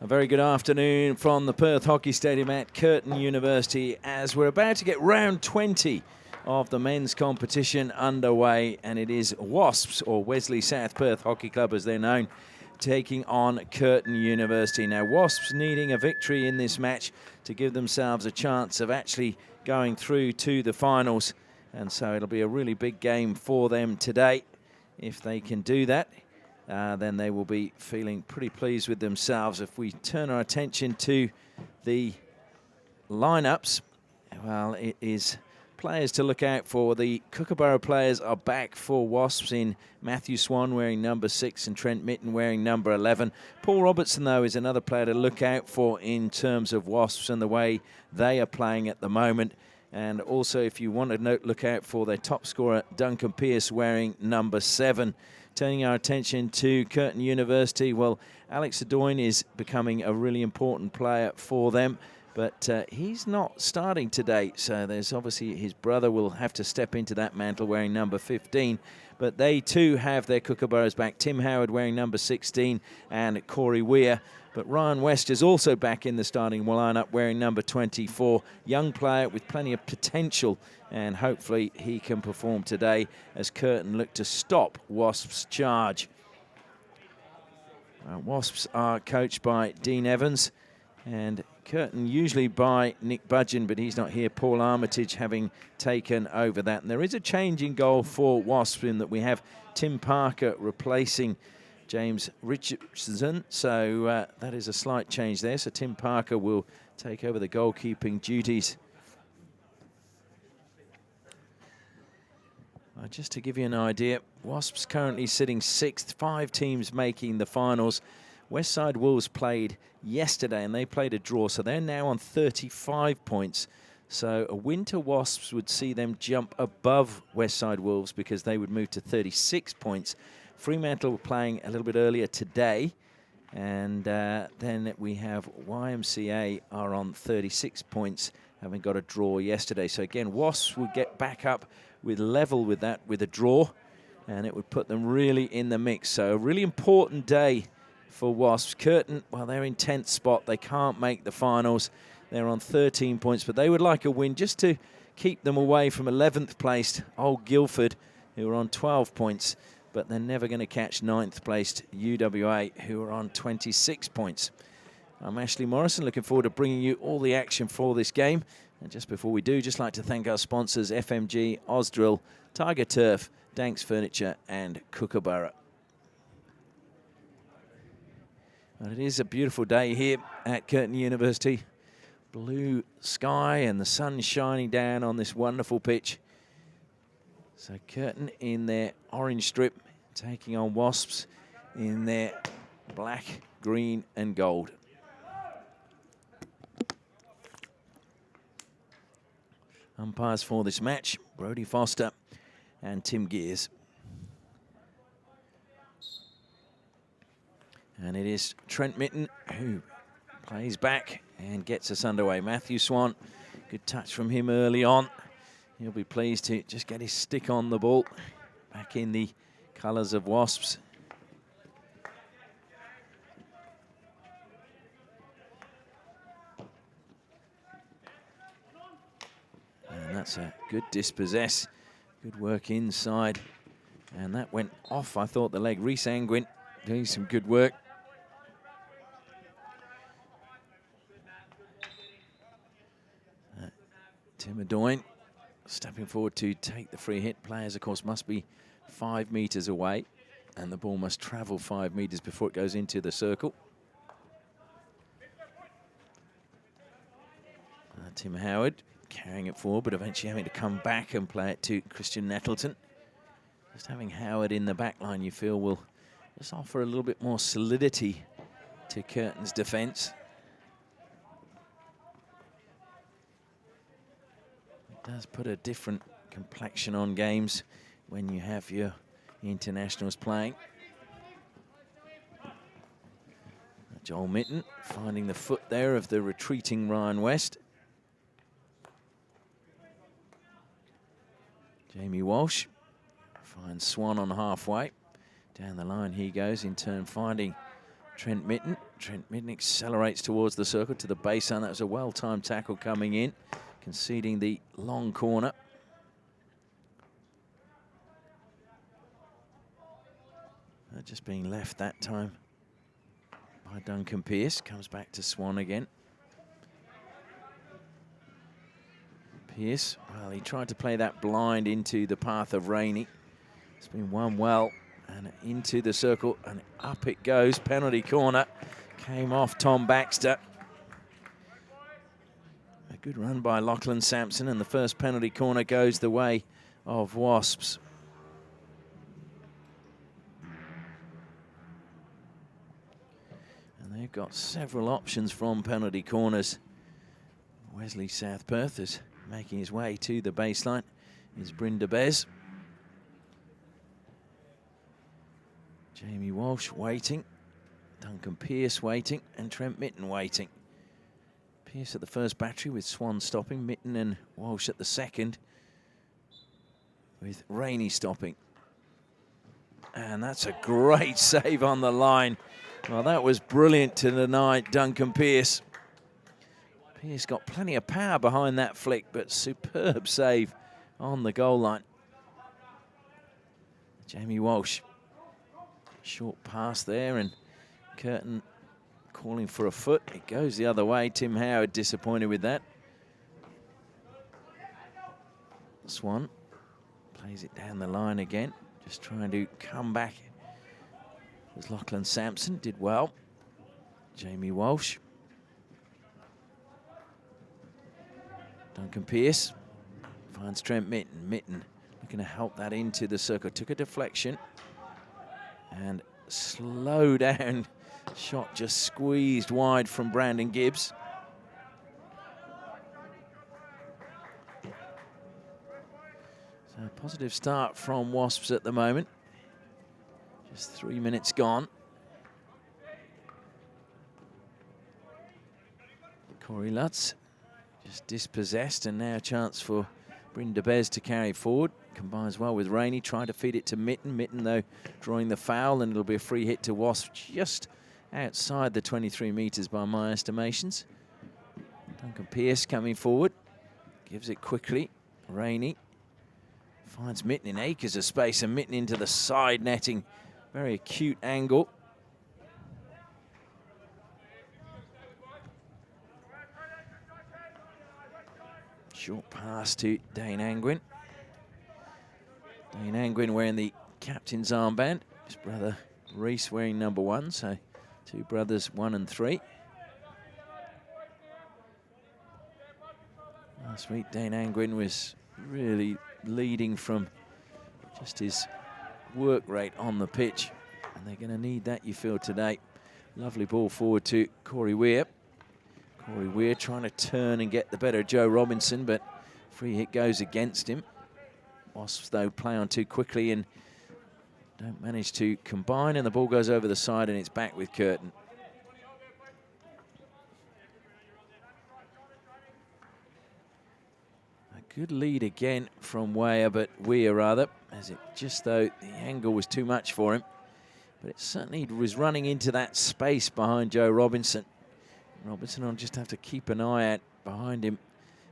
A very good afternoon from the Perth Hockey Stadium at Curtin University as we're about to get round 20 of the men's competition underway, and it is Wasps, or Wesley South Perth Hockey Club as they're known, taking on Curtin University. Now Wasps needing a victory in this match to give themselves a chance of actually going through to the finals, and so it'll be a really big game for them today. If they can do that, then they will be feeling pretty pleased with themselves. If we turn our attention to the lineups, well, it is players to look out for. The Kookaburra players are back for Wasps in Matthew Swan wearing number 6 and Trent Mitten wearing number 11. Paul Robertson, though, is another player to look out for in terms of Wasps and the way they are playing at the moment. And also, if you want to look out for their top scorer, Duncan Pearce, wearing number 7. Turning our attention to Curtin University, well, Alex Adoyne is becoming a really important player for them, but he's not starting today, so there's obviously his brother will have to step into that mantle wearing number 15. But they too have their Kookaburras back. Tim Howard wearing number 16 and Corey Weir. But Ryan West is also back in the starting lineup wearing number 24. Young player with plenty of potential, and hopefully he can perform today as Curtin look to stop Wasps' charge. Wasps are coached by Dean Evans, and Curtin usually by Nick Budgeon, but he's not here. Paul Armitage having taken over that. And there is a change in goal for Wasps in that we have Tim Parker replacing James Richardson. So that is a slight change there. So Tim Parker will take over the goalkeeping duties. Just to give you an idea, Wasps currently sitting 6th, 5 teams making the finals. Westside Wolves played yesterday and they played a draw, so they're now on 35 points. So a win to Wasps would see them jump above Westside Wolves because they would move to 36 points. Fremantle were playing a little bit earlier today, and then we have YMCA are on 36 points, having got a draw yesterday. So again, Wasps will get back up with level with that, with a draw, and it would put them really in the mix. So a really important day for Wasps. Curtin, well, they're in 10th spot. They can't make the finals. They're on 13 points, but they would like a win just to keep them away from 11th placed Old Guildford, who are on 12 points, but they're never going to catch 9th placed UWA, who are on 26 points. I'm Ashley Morrison, looking forward to bringing you all the action for this game. And just before we do, just like to thank our sponsors, FMG, Ausdrill, Tiger Turf, Danks Furniture, and Kookaburra. Well, it is a beautiful day here at Curtin University. Blue sky and the sun shining down on this wonderful pitch. So Curtin in their orange strip, taking on Wasps in their black, green and gold. Umpires for this match, Brodie Foster and Tim Gears. And it is Trent Mitten who plays back and gets us underway. Matthew Swan, good touch from him early on. He'll be pleased to just get his stick on the ball. Back in the colours of Wasps. And that's a good dispossess. Good work inside. And that went off, I thought, the leg. Rhys Angwin doing some good work. Tim Adoyne stepping forward to take the free hit. Players, of course, must be 5 metres away, and the ball must travel 5 metres before it goes into the circle. Tim Howard carrying it forward, but eventually having to come back and play it to Christian Nettleton. Just having Howard in the back line, you feel, will just offer a little bit more solidity to Curtin's defence. Does put a different complexion on games when you have your internationals playing. Joel Mitten finding the foot there of the retreating Ryan West. Jamie Walsh finds Swan on halfway. Down the line he goes, in turn finding Trent Mitten. Trent Mitten accelerates towards the circle to the baseline. That was a well-timed tackle coming in, conceding the long corner. Just being left that time by Duncan Pearce. Comes back to Swan again. Pearce, well, he tried to play that blind into the path of Rainey. It's been won well, and into the circle, and up it goes. Penalty corner. Came off Tom Baxter. A good run by Lachlan Sampson, and the first penalty corner goes the way of Wasps. And they've got several options from penalty corners. Wesley South Perth is making his way to the baseline. Is Bryn Bez. Jamie Walsh waiting. Duncan Pearce waiting, and Trent Mitten waiting. Pearce at the first battery with Swan stopping, Mitten and Walsh at the second with Rainey stopping. And that's a great save on the line. Well, that was brilliant to deny Duncan Pearce. Pearce got plenty of power behind that flick, but superb save on the goal line. Jamie Walsh. Short pass there, and Curtin calling for a foot. It goes the other way. Tim Howard disappointed with that. Swan plays it down the line again, just trying to come back. It was Lachlan Sampson, did well. Jamie Walsh. Duncan Pearce finds Trent Mitten. Mitten looking to help that into the circle. Took a deflection and slow down. Shot just squeezed wide from Brandon Gibbs. So a positive start from Wasps at the moment. Just 3 minutes gone. Corey Lutz just dispossessed, and now a chance for Bryn Bez to carry forward. Combines well with Rainey, trying to feed it to Mitten. Mitten, though, drawing the foul, and it'll be a free hit to Wasp just outside the 23 metres by my estimations. Duncan Pearce coming forward, gives it quickly. Rainey finds Mitten in acres of space, and Mitten into the side netting. Very acute angle. Short pass to Dane Angwin. Dane Angwin wearing the captain's armband. His brother Reese wearing number 1, so two brothers, 1 and 3. Last week, Dane Angwin was really leading from just his work rate on the pitch, and they're going to need that, you feel, today. Lovely ball forward to Corey Weir. Corey Weir trying to turn and get the better of Joe Robinson, but free hit goes against him. Wasps, though, play on too quickly and don't manage to combine, and the ball goes over the side, and it's back with Curtin. A good lead again from Weir, as it just, though, the angle was too much for him. But it certainly was running into that space behind Joe Robinson. Robinson will just have to keep an eye out behind him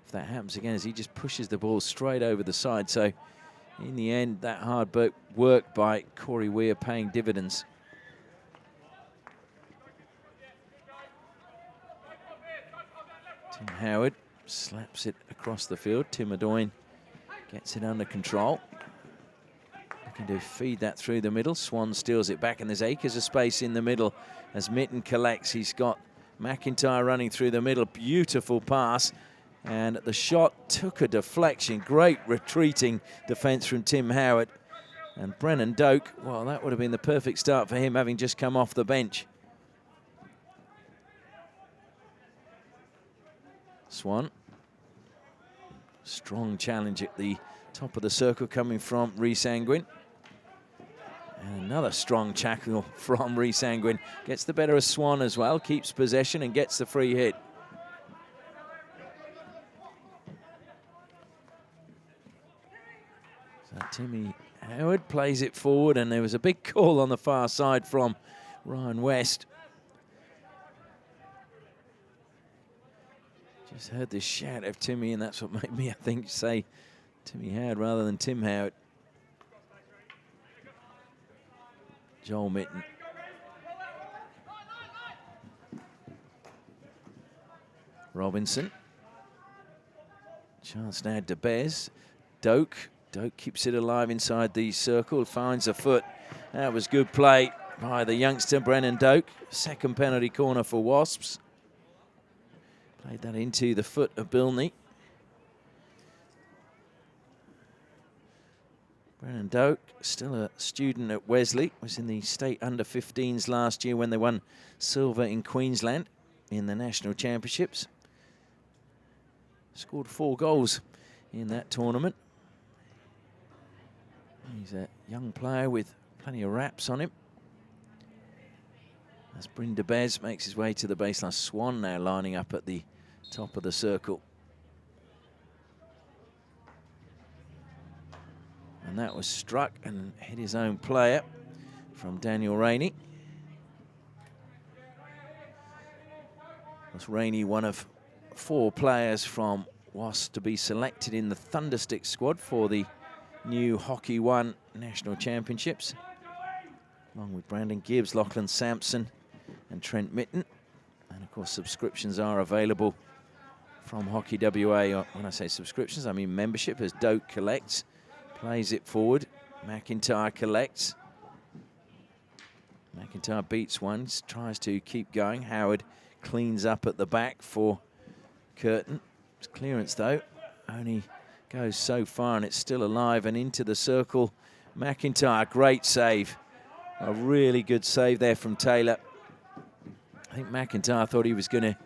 if that happens again, as he just pushes the ball straight over the side. So in the end, that hard work by Corey Weir paying dividends. Tim Howard slaps it across the field. Tim Adoyne gets it under control. Looking to feed that through the middle. Swan steals it back, and there's acres of space in the middle as Mitten collects. He's got McIntyre running through the middle. Beautiful pass. And the shot took a deflection. Great retreating defence from Tim Howard. And Brennan Doak, well, that would have been the perfect start for him, having just come off the bench. Swan. Strong challenge at the top of the circle coming from Rhys Angwin. And another strong tackle from Rhys Angwin. Gets the better of Swan as well, keeps possession and gets the free hit. So Timmy Howard plays it forward, and there was a big call on the far side from Ryan West. Just heard this shout of Timmy, and that's what made me, I think, say Timmy Howard rather than Tim Howard. Joel Mitten. Robinson. Chance now to Bez. Doak. Doak keeps it alive inside the circle, finds a foot. That was good play by the youngster, Brennan Doak. Second penalty corner for Wasps. Played that into the foot of Bilney. Brennan Doak, still a student at Wesley, was in the state under-15s last year when they won silver in Queensland in the national championships. Scored 4 goals in that tournament. He's a young player with plenty of raps on him. As Bryn Bez makes his way to the baseline. Swan now lining up at the top of the circle. And that was struck and hit his own player from Daniel Rainey. Was Rainey one of 4 players from Wasps to be selected in the Thunderstick squad for the new Hockey One National Championships, along with Brandon Gibbs, Lachlan Sampson and Trent Mitten. And of course subscriptions are available from Hockey WA. When I say subscriptions, I mean membership, as Doak collects, plays it forward, McIntyre collects. McIntyre beats one, tries to keep going. Howard cleans up at the back for Curtin. His clearance though only goes so far, and it's still alive and into the circle. McIntyre, great save. A really good save there from Taylor. I think McIntyre thought he was going to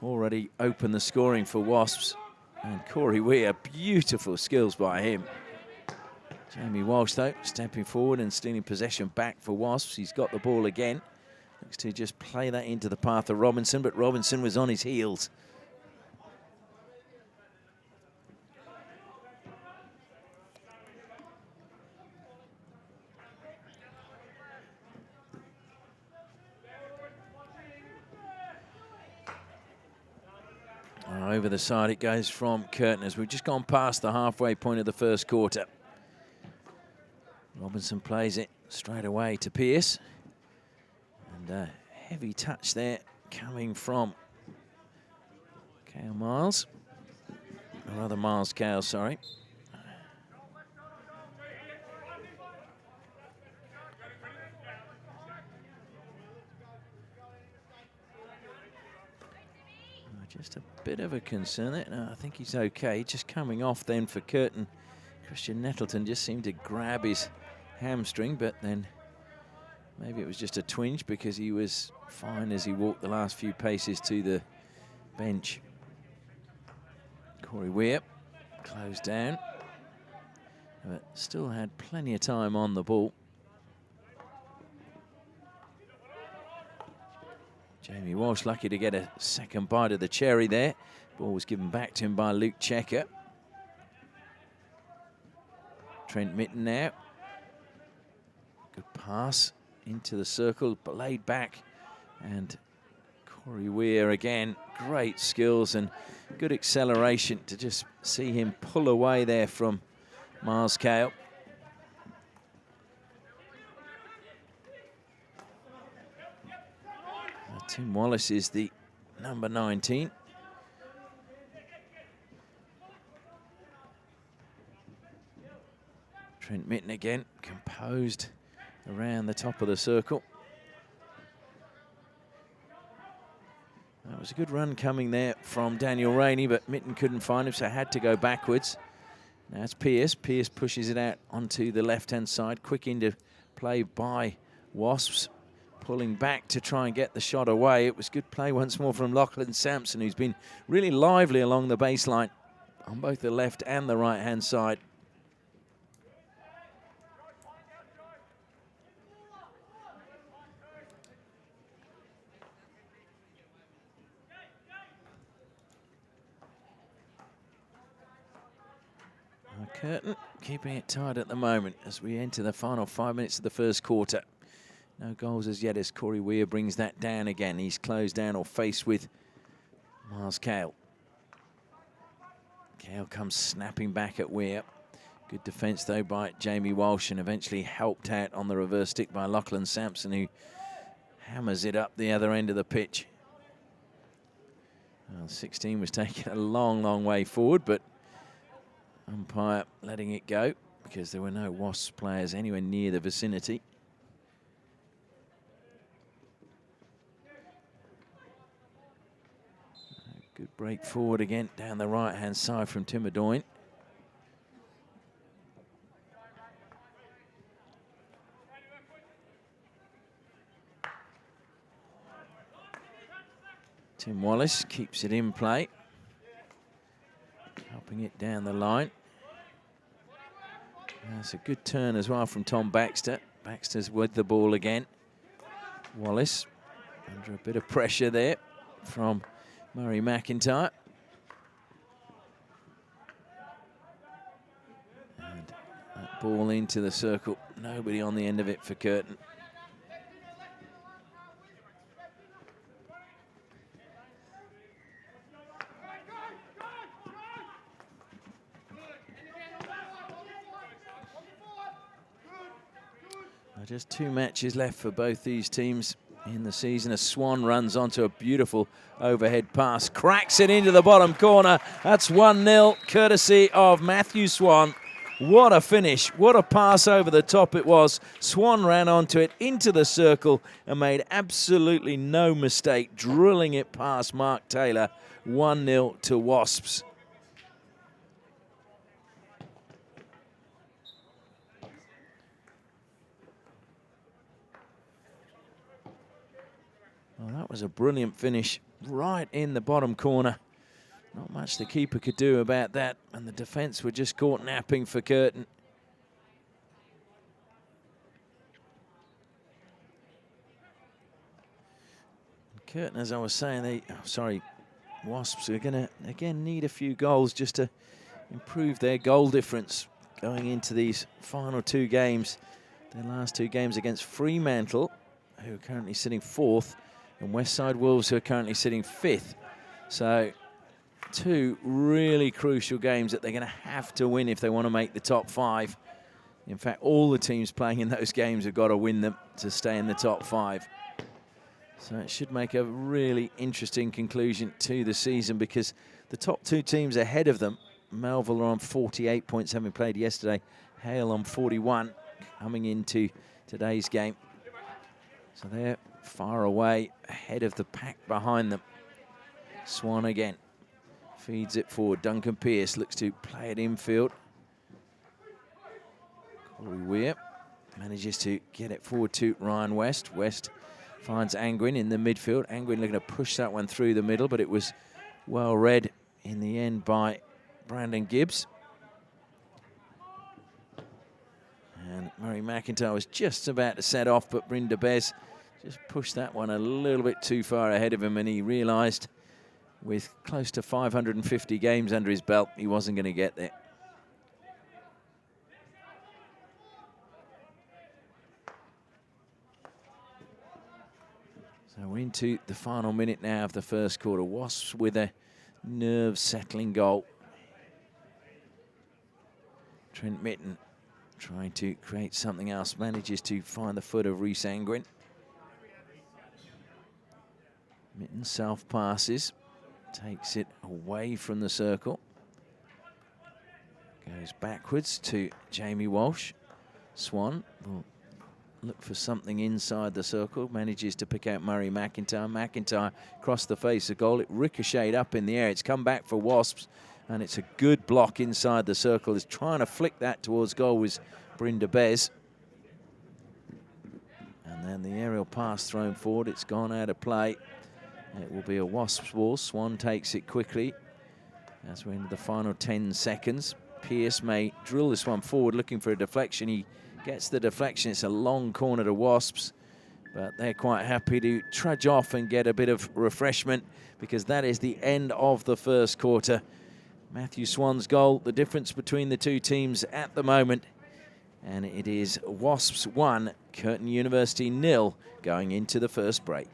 already open the scoring for Wasps. And Corey Weir, beautiful skills by him. Jamie Walsh, though, stepping forward and stealing possession back for Wasps. He's got the ball again. Looks to just play that into the path of Robinson, but Robinson was on his heels. Over the side it goes from Curtin as we've just gone past the halfway point of the first quarter. Robinson plays it straight away to Pearce. And a heavy touch there coming from Cale Miles. Or rather Miles Cale, sorry. Just a bit of a concern there. No, I think he's okay. Just coming off then for Curtin. Christian Nettleton just seemed to grab his hamstring, but then maybe it was just a twinge because he was fine as he walked the last few paces to the bench. Corey Weir closed down, but still had plenty of time on the ball. Jamie Walsh lucky to get a second bite of the cherry there. Ball was given back to him by Luke Checker. Trent Mitten now. Good pass into the circle, but laid back. And Corey Weir again, great skills and good acceleration to just see him pull away there from Miles Cale. Tim Wallace is the number 19. Trent Mitten again, composed around the top of the circle. That was a good run coming there from Daniel Rainey, but Mitten couldn't find him, so had to go backwards. Now it's Pearce. Pearce pushes it out onto the left-hand side. Quick into play by Wasps. Pulling back to try and get the shot away. It was good play once more from Lachlan Sampson, who's been really lively along the baseline on both the left and the right-hand side. Curtin keeping it tight at the moment as we enter the final 5 minutes of the first quarter. No goals as yet as Corey Weir brings that down again. He's closed down or faced with Miles Cale. Gale comes snapping back at Weir. Good defence, though, by Jamie Walsh, and eventually helped out on the reverse stick by Lachlan Sampson, who hammers it up the other end of the pitch. Well, 16 was taking a long, long way forward, but umpire letting it go because there were no Wasps players anywhere near the vicinity. Good break forward again down the right-hand side from Timadoyne. Tim Wallace keeps it in play, helping it down the line. That's a good turn as well from Tom Baxter. Baxter's with the ball again. Wallace under a bit of pressure there from Murray McIntyre. And that ball into the circle. Nobody on the end of it for Curtin. Just 2 matches left for both these teams in the season. A Swan runs onto a beautiful overhead pass, cracks it into the bottom corner. That's 1-0, courtesy of Matthew Swan. What a finish, what a pass over the top it was. Swan ran onto it, into the circle, and made absolutely no mistake, drilling it past Mark Taylor. 1-0 to Wasps. Well, that was a brilliant finish right in the bottom corner. Not much the keeper could do about that, and the defence were just caught napping for Curtin. Curtin, as I was saying, Wasps are going to, again, need a few goals just to improve their goal difference going into these final 2 games. Their last 2 games against Fremantle, who are currently sitting 4th, and Westside Wolves, who are currently sitting 5th. So 2 really crucial games that they're going to have to win if they want to make the top 5. In fact, all the teams playing in those games have got to win them to stay in the top 5. So it should make a really interesting conclusion to the season, because the top 2 teams ahead of them, Melville are on 48 points, having played yesterday. Hale on 41, coming into today's game. So they're far away ahead of the pack behind them. Swan again feeds it forward. Duncan Pearce looks to play it infield. Corey Weir manages to get it forward to Ryan West. West finds Angwin in the midfield. Angwin looking to push that one through the middle, but it was well read in the end by Brandon Gibbs. And Murray McIntyre was just about to set off, but Bryn de Bez just pushed that one a little bit too far ahead of him, and he realised with close to 550 games under his belt, he wasn't going to get there. So we're into the final minute now of the first quarter. Wasps with a nerve-settling goal. Trent Mitten trying to create something else, manages to find the foot of Rhys Angwin. Mitten self-passes, takes it away from the circle. Goes backwards to Jamie Walsh. Swan will look for something inside the circle, manages to pick out Murray McIntyre. McIntyre crossed the face of goal. It ricocheted up in the air. It's come back for Wasps, and it's a good block inside the circle. Is trying to flick that towards goal was Bryn de Bez. And then the aerial pass thrown forward. It's gone out of play. It will be a Wasps ball. Swan takes it quickly as we're into the final 10 seconds. Pearce may drill this one forward looking for a deflection. He gets the deflection. It's a long corner to Wasps, but they're quite happy to trudge off and get a bit of refreshment, because that is the end of the first quarter. Matthew Swan's goal, the difference between the 2 teams at the moment, and it is Wasps 1, Curtin University 0 going into the first break.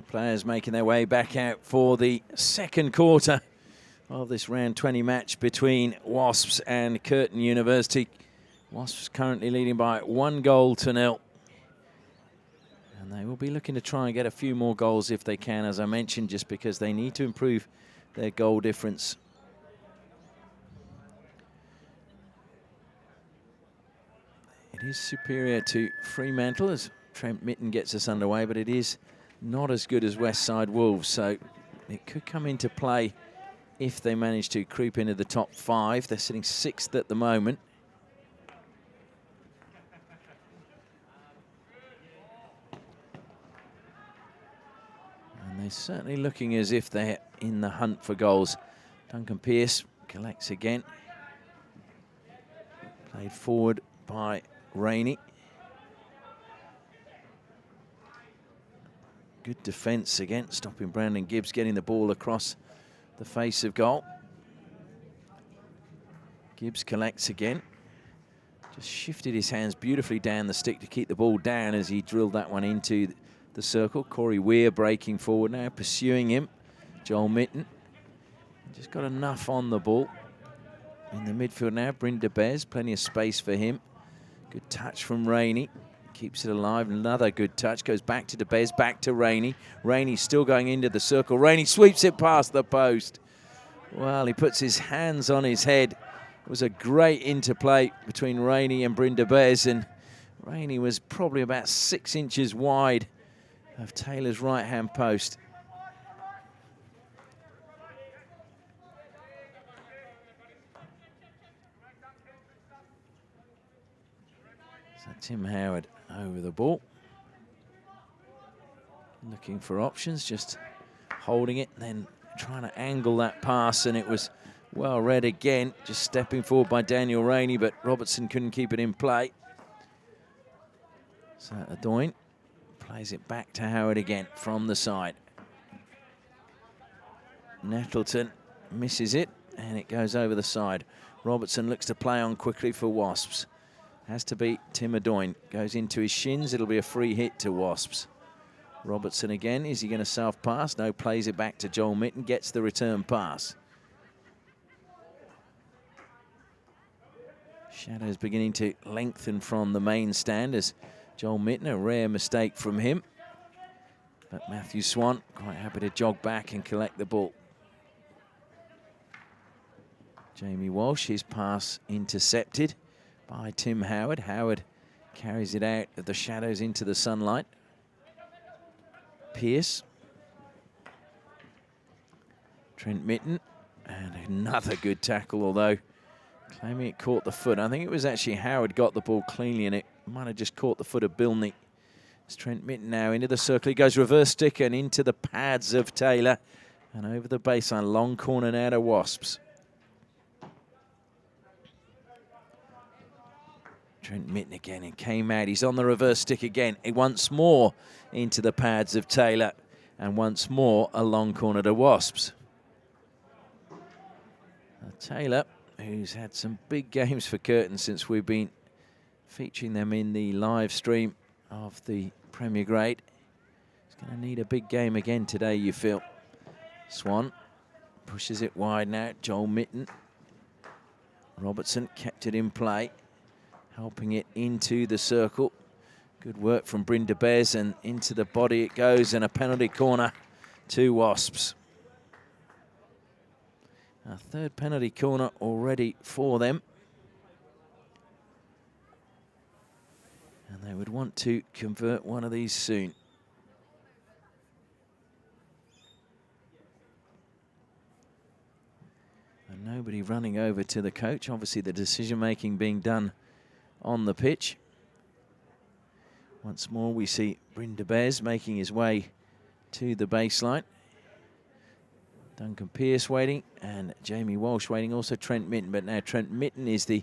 Players making their way back out for the second quarter of this round 20 match between Wasps and Curtin University. Wasps currently leading by 1-0. And they will be looking to try and get a few more goals if they can, as I mentioned, just because they need to improve their goal difference. It is superior to Fremantle as Trent Mitten gets us underway, but it is not as good as Westside Wolves, so it could come into play if they manage to creep into the top 5. They're sitting 6th at the moment. And they're certainly looking as if they're in the hunt for goals. Duncan Pearce collects again. Played forward by Rainey. Good defence again, stopping Brandon Gibbs getting the ball across the face of goal. Gibbs collects again. Just shifted his hands beautifully down the stick to keep the ball down as he drilled that one into the circle. Corey Weir breaking forward now, pursuing him. Joel Mitten. Just got enough on the ball. In the midfield now, Bryn de Bez, plenty of space for him. Good touch from Rainey. Keeps it alive. Another good touch. Goes back to de Bez, back to Rainey. Rainey still going into the circle. Rainey sweeps it past the post. Well, he puts his hands on his head. It was a great interplay between Rainey and Bryn de Bez, and Rainey was probably about 6 inches wide of Taylor's right-hand post. So Tim Howard over the ball. Looking for options, just holding it, then trying to angle that pass, and it was well read again. Just stepping forward by Daniel Rainey, but Robertson couldn't keep it in play. So Adoyne plays it back to Howard again from the side. Nettleton misses it, and it goes over the side. Robertson looks to play on quickly for Wasps. Has to beat Tim Adoyne. Goes into his shins. It'll be a free hit to Wasps. Robertson again. Is he going to self-pass? No, plays it back to Joel Mitten. Gets the return pass. Shadows beginning to lengthen from the main stand as Joel Mitten, a rare mistake from him. But Matthew Swan quite happy to jog back and collect the ball. Jamie Walsh, his pass intercepted by Tim Howard. Howard carries it out of the shadows into the sunlight. Pearce. Trent Mitten. And another good tackle, although claiming it caught the foot. I think it was actually Howard got the ball cleanly, and it might have just caught the foot of Bilney. It's Trent Mitten now into the circle. He goes reverse stick and into the pads of Taylor. And over the baseline, long corner now to Wasps. Trent Mitten again, and came out. He's on the reverse stick again. Once more into the pads of Taylor. And once more a long corner to Wasps. Taylor, who's had some big games for Curtin since we've been featuring them in the live stream of the Premier Grade. He's going to need a big game again today, you feel. Swan pushes it wide now. Joel Mitten. Robertson kept it in play, helping it into the circle. Good work from Bryn de Bez, and into the body it goes, and a penalty corner to Wasps. A third penalty corner already for them. And they would want to convert one of these soon. And nobody running over to the coach. Obviously the decision-making being done on the pitch. Once more we see Bryn de Bez making his way to the baseline. Duncan Pearce waiting, and Jamie Walsh waiting, also Trent Mitten, but now Trent Mitten is the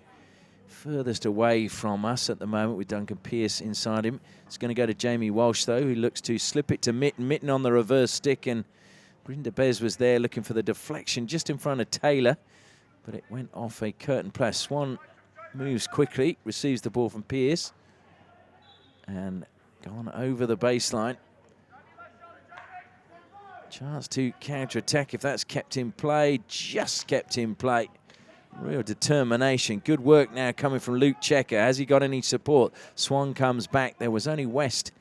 furthest away from us at the moment with Duncan Pearce inside him. It's going to go to Jamie Walsh though, who looks to slip it to Mitten. Mitten on the reverse stick, and Bryn de Bez was there looking for the deflection just in front of Taylor, but it went off a Curtin press. Swan moves quickly, receives the ball from Pearce, and gone over the baseline. Chance to counter-attack if that's kept in play. Just kept in play. Real determination. Good work now coming from Luke Checker. Has he got any support? Swan comes back. There was only West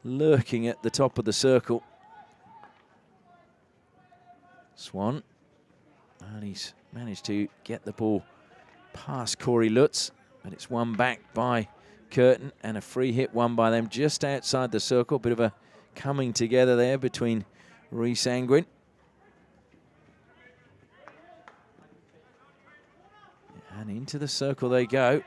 lurking at the top of the circle. Swan. And he's managed to get the ball past Corey Lutz. But it's won back by Curtin. And a free hit won by them just outside the circle. Bit of a coming together there between Rhys Angwin. And into the circle they go.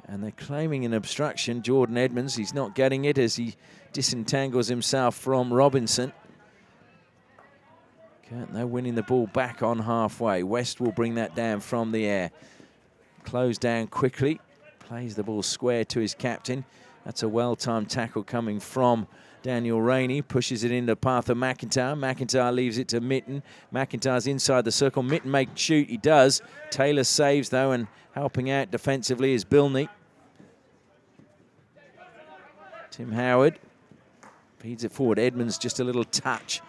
And they're claiming an obstruction. Jordan Edmonds, he's not getting it as he disentangles himself from Robinson. Curtin, though, winning the ball back on halfway. West will bring that down from the air. Close down quickly. Plays the ball square to his captain. That's a well-timed tackle coming from Daniel Rainey. Pushes it into the path of McIntyre. McIntyre leaves it to Mitten. McIntyre's inside the circle. Mitten may shoot. He does. Taylor saves, though, and helping out defensively is Bilney. Tim Howard feeds it forward. Edmonds just a little touch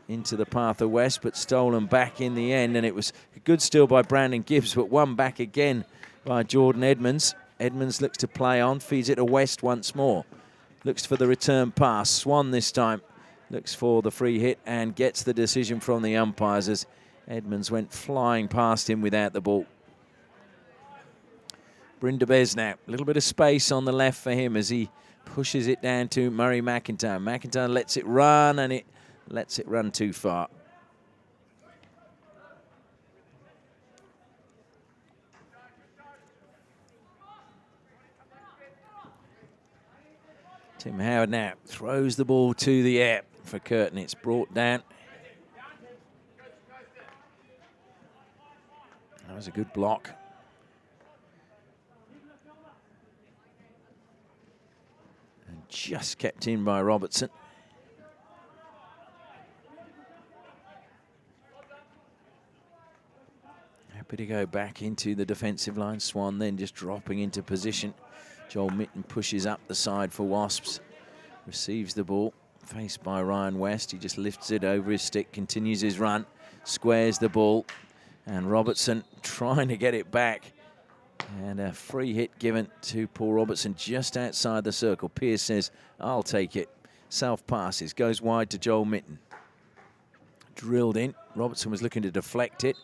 into the path of West, but stolen back in the end. And it was a good steal by Brandon Gibbs, but won back again by Jordan Edmonds. Edmonds looks to play on, feeds it to West once more. Looks for the return pass. Swan this time looks for the free hit and gets the decision from the umpires as Edmonds went flying past him without the ball. Brindabez now. A little bit of space on the left for him as he pushes it down to Murray McIntyre. McIntyre lets it run, and it lets it run too far. Tim Howard now throws the ball to the air for Curtin. It's brought down. That was a good block. And just kept in by Robertson. Happy to go back into the defensive line. Swan then just dropping into position. Joel Mitten pushes up the side for Wasps. Receives the ball, faced by Ryan West. He just lifts it over his stick, continues his run, squares the ball. And Robertson trying to get it back. And a free hit given to Paul Robertson just outside the circle. Pearce says, I'll take it. Self-passes, goes wide to Joel Mitten. Drilled in. Robertson was looking to deflect it.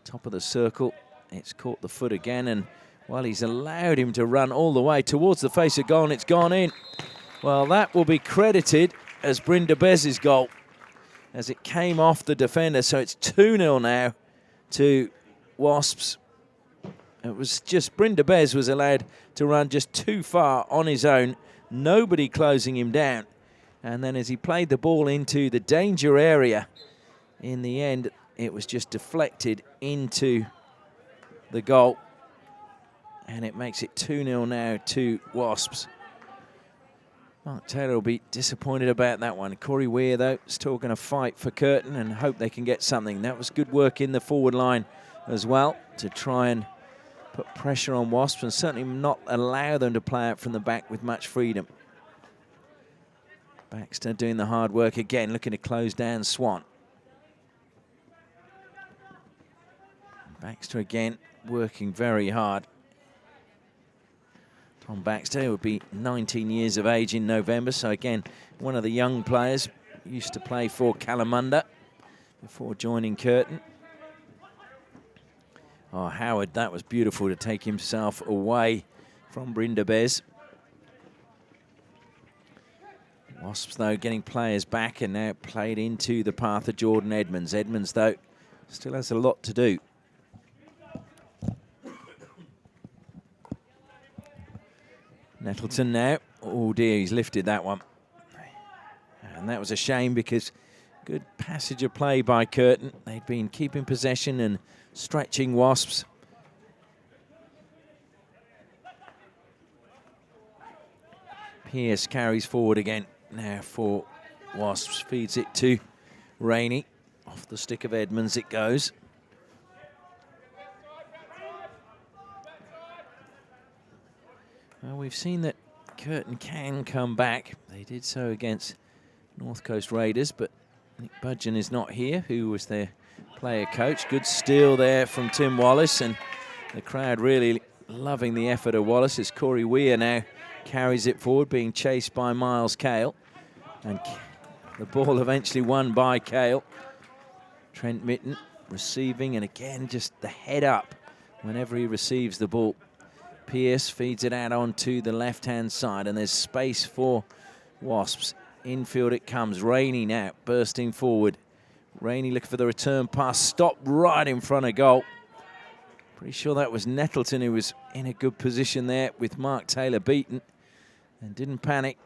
Top of the circle. It's caught the foot again, and well, he's allowed him to run all the way towards the face of goal, and it's gone in. Well, that will be credited as Brindabez's goal as it came off the defender. So it's 2-0 now to Wasps. It was just Brindabez was allowed to run just too far on his own. Nobody closing him down. And then as he played the ball into the danger area, in the end, it was just deflected into the goal. And it makes it 2-0 now to Wasps. Mark Taylor will be disappointed about that one. Corey Weir, though, still going to fight for Curtin and hope they can get something. That was good work in the forward line as well to try and put pressure on Wasps and certainly not allow them to play out from the back with much freedom. Baxter doing the hard work again, looking to close down Swan. Baxter again working very hard. Tom Baxter would be 19 years of age in November, so again, one of the young players. Used to play for Kalamunda before joining Curtin. Oh, Howard, that was beautiful to take himself away from Brindabez. Wasps, though, getting players back and now played into the path of Jordan Edmonds. Edmonds, though, still has a lot to do. Nettleton now. Oh dear, he's lifted that one. And that was a shame because good passage of play by Curtin. They'd been keeping possession and stretching Wasps. Pearce carries forward again now for Wasps. Feeds it to Rainey. Off the stick of Edmonds it goes. Well, we've seen that Curtin can come back. They did so against North Coast Raiders, but Nick Budgeon is not here, who was their player coach. Good steal there from Tim Wallace, and the crowd really loving the effort of Wallace as Corey Weir now carries it forward, being chased by Miles Cale. And the ball eventually won by Cale. Trent Mitten receiving, and again, just the head up whenever he receives the ball. Pearce feeds it out onto the left-hand side, and there's space for Wasps. Infield it comes. Rainey now bursting forward. Rainey looking for the return pass. Stopped right in front of goal. Pretty sure that was Nettleton who was in a good position there with Mark Taylor beaten and didn't panic.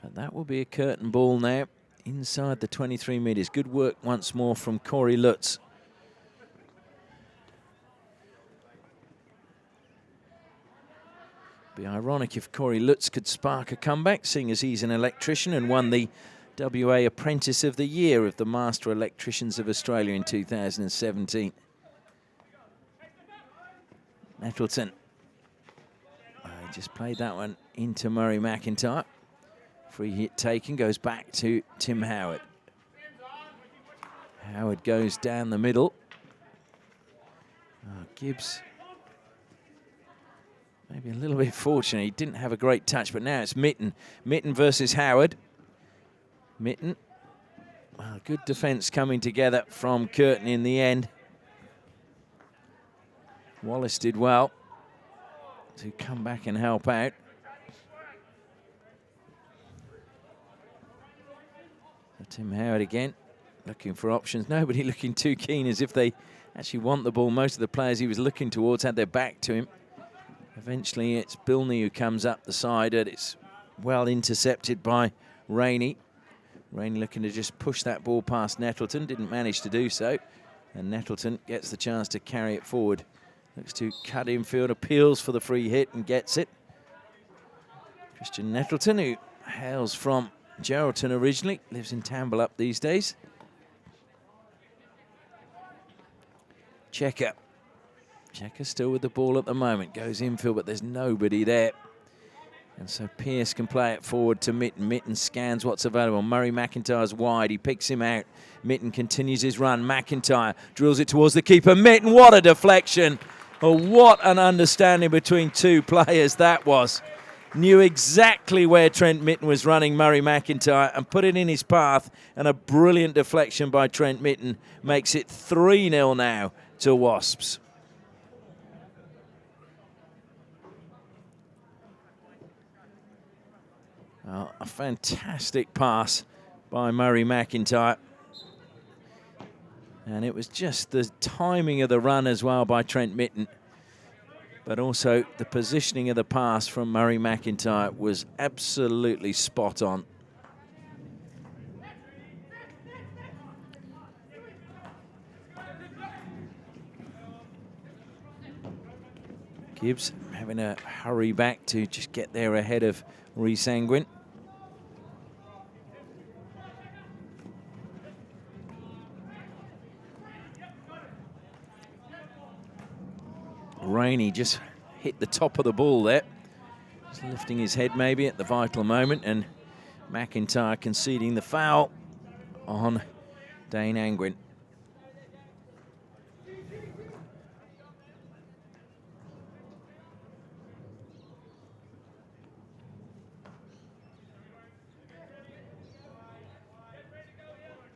But that will be a Curtin ball now inside the 23 metres. Good work once more from Corey Lutz. Be ironic if Corey Lutz could spark a comeback, seeing as he's an electrician and won the WA Apprentice of the Year of the Master Electricians of Australia in 2017. Nettleton. He just played that one into Murray McIntyre. Free hit taken, goes back to Tim Howard. Howard goes down the middle. Gibbs. Maybe a little bit fortunate. He didn't have a great touch, but now it's Mitten. Mitten versus Howard. Mitten. Well, good defence coming together from Curtin in the end. Wallace did well to come back and help out. Tim Howard again, looking for options. Nobody looking too keen, as if they actually want the ball. Most of the players he was looking towards had their back to him. Eventually it's Bilney who comes up the side, and it's well intercepted by Rainey. Rainey looking to just push that ball past Nettleton, didn't manage to do so. And Nettleton gets the chance to carry it forward. Looks to cut infield, appeals for the free hit and gets it. Christian Nettleton, who hails from Geraldton originally, lives in Tambalup these days. Checker. Checker still with the ball at the moment. Goes infield, but there's nobody there. And so Pearce can play it forward to Mitten. Mitten scans what's available. Murray McIntyre's wide. He picks him out. Mitten continues his run. McIntyre drills it towards the keeper. Mitten, what a deflection. Oh, what an understanding between two players that was. Knew exactly where Trent Mitten was running Murray McIntyre and put it in his path. And a brilliant deflection by Trent Mitten makes it 3-0 now to Wasps. Oh, a fantastic pass by Murray McIntyre. And it was just the timing of the run as well by Trent Mitten. But also the positioning of the pass from Murray McIntyre was absolutely spot on. Gibbs having a hurry back to just get there ahead of Rhys Angwin. Rainey just hit the top of the ball there. Just lifting his head maybe at the vital moment, and McIntyre conceding the foul on Dane Angwin.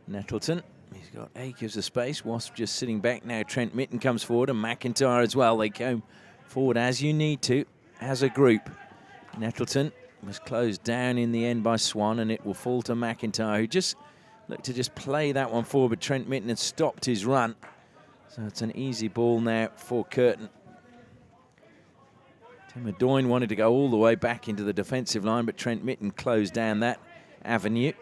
Nettleton. He's got acres of space. Wasp just sitting back now. Trent Mitten comes forward, and McIntyre as well. They come forward as you need to, as a group. Nettleton was closed down in the end by Swan, and it will fall to McIntyre, who just looked to just play that one forward, but Trent Mitten had stopped his run. So it's an easy ball now for Curtin. Tim Adoyne wanted to go all the way back into the defensive line, but Trent Mitten closed down that avenue.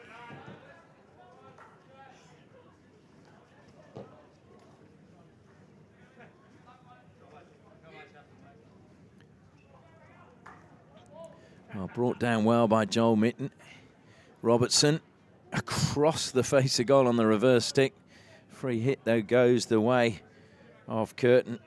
Well, brought down well by Joel Mitten. Robertson across the face of goal on the reverse stick. Free hit, though, goes the way of Curtin.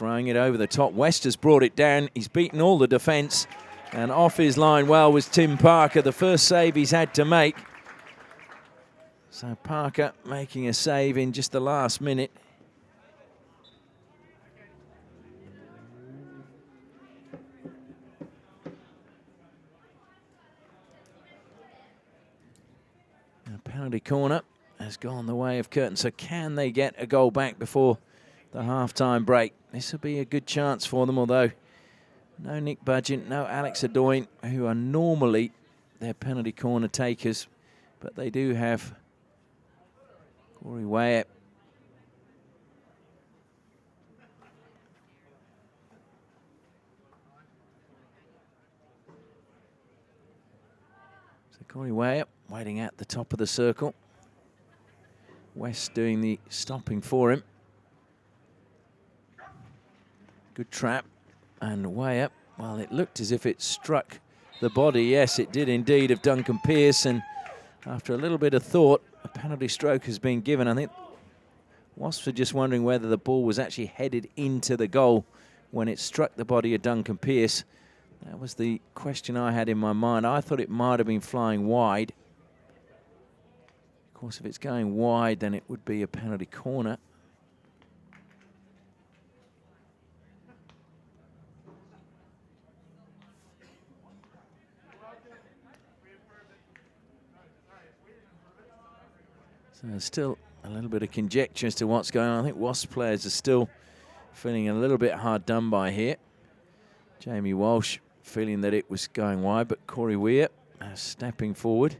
throwing it over the top. West has brought it down. He's beaten all the defence. And off his line well was Tim Parker, the first save he's had to make. So Parker making a save in just the last minute. A penalty corner has gone the way of Curtin. So can they get a goal back before the half-time break? This will be a good chance for them, although no Nick Budgeon, no Alex Adoyne, who are normally their penalty corner takers, but they do have Corey Wyatt. So Corey Wyatt waiting at the top of the circle. West doing the stopping for him. Good trap. And way up, well, it looked as if it struck the body. Yes, it did indeed, of Duncan Pearce. And after a little bit of thought, a penalty stroke has been given. I think Wasps are just wondering whether the ball was actually headed into the goal when it struck the body of Duncan Pearce. That was the question I had in my mind. I thought it might have been flying wide. Of course, if it's going wide, then it would be a penalty corner. So there's still a little bit of conjecture as to what's going on. I think Wasps players are still feeling a little bit hard done by here. Jamie Walsh feeling that it was going wide, but Corey Weir stepping forward.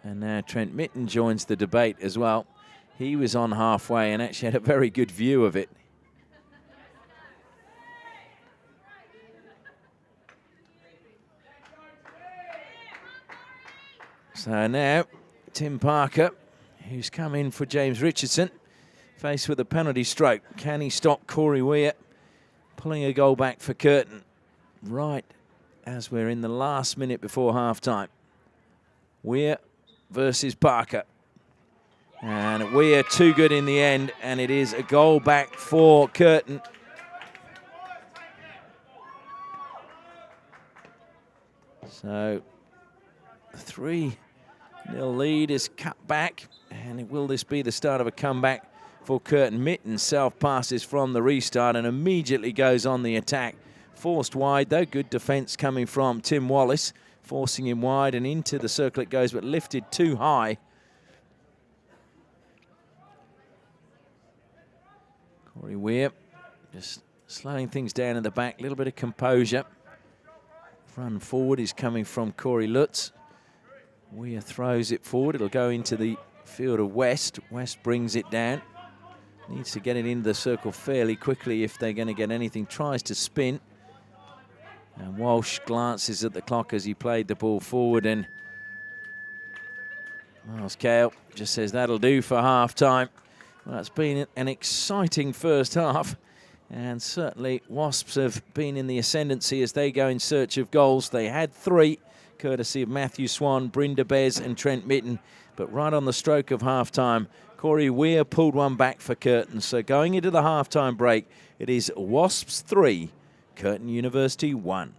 And now Trent Mitten joins the debate as well. He was on halfway and actually had a very good view of it. So now Tim Parker, who's come in for James Richardson, faced with a penalty stroke. Can he stop Corey Weir pulling a goal back for Curtin right as we're in the last minute before half-time? Weir versus Parker. And Weir too good in the end, and it is a goal back for Curtin. So the 3-0 lead is cut back, and will this be the start of a comeback for Curtin? Mitten self-passes from the restart and immediately goes on the attack. Forced wide, though, good defence coming from Tim Wallace, forcing him wide and into the circle it goes, but lifted too high. Corey Weir just slowing things down in the back, a little bit of composure. Run forward is coming from Corey Lutz. Weir throws it forward. It'll go into the field of West. West brings it down. Needs to get it into the circle fairly quickly if they're going to get anything. Tries to spin. And Walsh glances at the clock as he played the ball forward, and Miles Cale just says that'll do for half-time. Well, it's been an exciting first half, and certainly Wasps have been in the ascendancy as they go in search of goals. They had 3, courtesy of Matthew Swan, Brynda Bez and Trent Mitten, but right on the stroke of half-time, Corey Weir pulled one back for Curtin. So going into the half-time break, it is Wasps 3, Curtin University 1.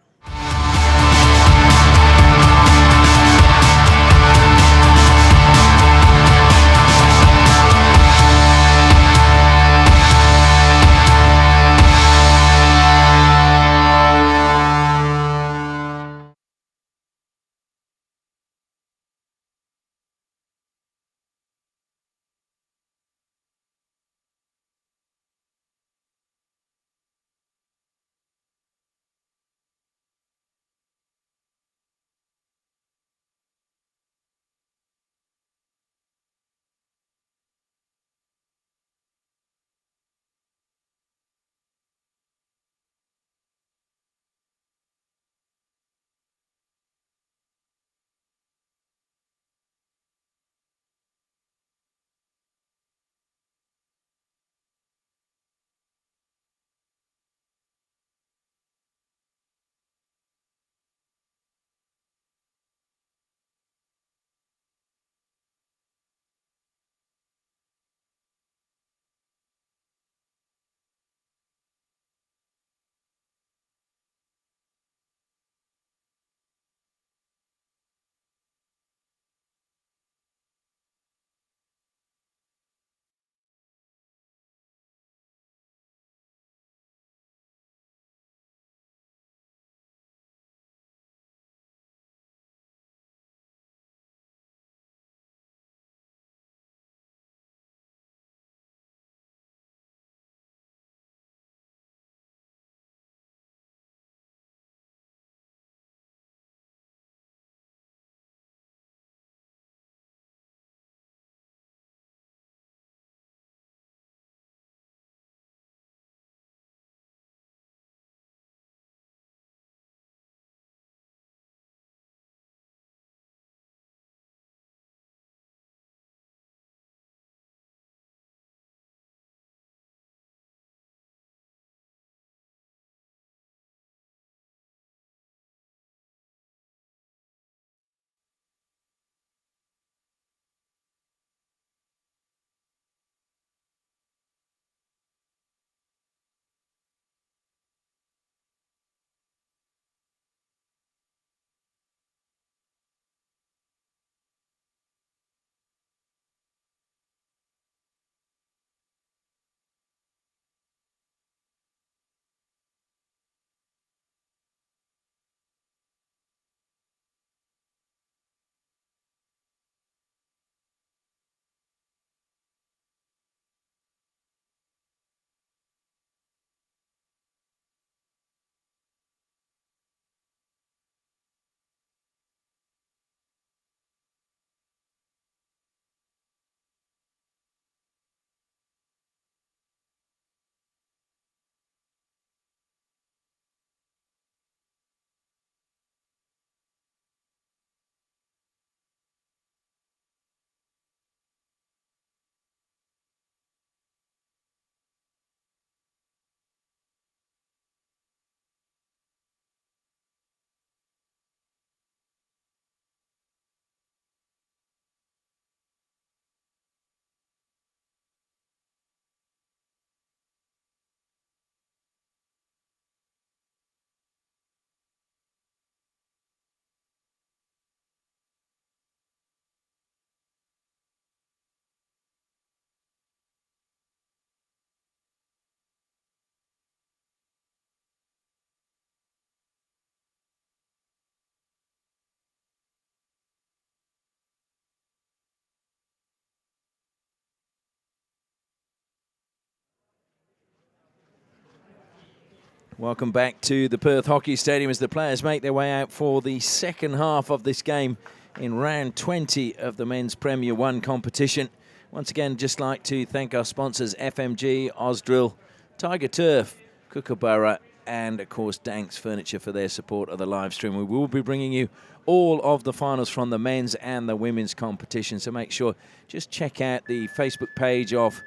Welcome back to the Perth Hockey Stadium as the players make their way out for the second half of this game in round 20 of the Men's Premier 1 competition. Once again, just like to thank our sponsors FMG, Ausdrill, Tiger Turf, Kookaburra, and of course Danks Furniture for their support of the live stream. We will be bringing you all of the finals from the men's and the women's competition, so make sure just check out the Facebook page of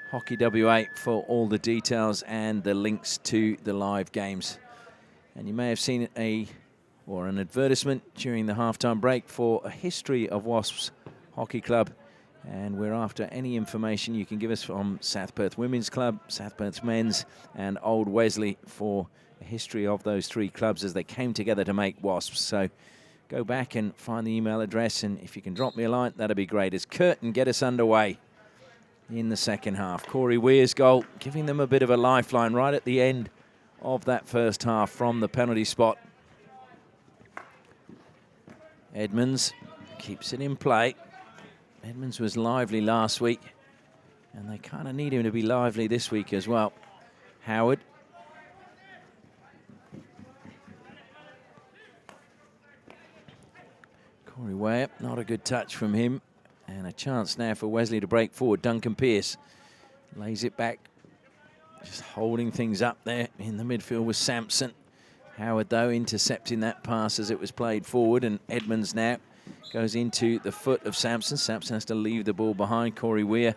Hockey WA for all the details and the links to the live games. And you may have seen an advertisement during the halftime break for a history of Wasps Hockey Club, and we're after any information you can give us from South Perth Women's Club, South Perth Men's, and Old Wesley for a history of those three clubs as they came together to make Wasps. So go back and find the email address, and if you can drop me a line, that'd be great. As Curtin get us underway in the second half. Corey Weir's goal giving them a bit of a lifeline right at the end of that first half from the penalty spot. Edmonds keeps it in play. Edmonds was lively last week, and they kind of need him to be lively this week as well. Howard. Corey Weir, not a good touch from him. And a chance now for Wesley to break forward. Duncan Pearce lays it back, just holding things up there in the midfield with Sampson. Howard, though, intercepting that pass as it was played forward, and Edmonds now goes into the foot of Sampson. Sampson has to leave the ball behind. Corey Weir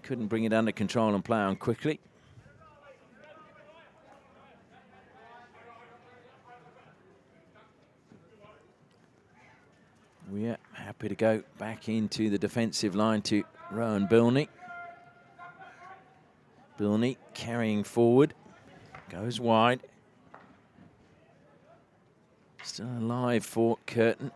couldn't bring it under control and play on quickly. We're happy to go back into the defensive line to Rowan Bilney. Bilney carrying forward, goes wide. Still alive for Curtin.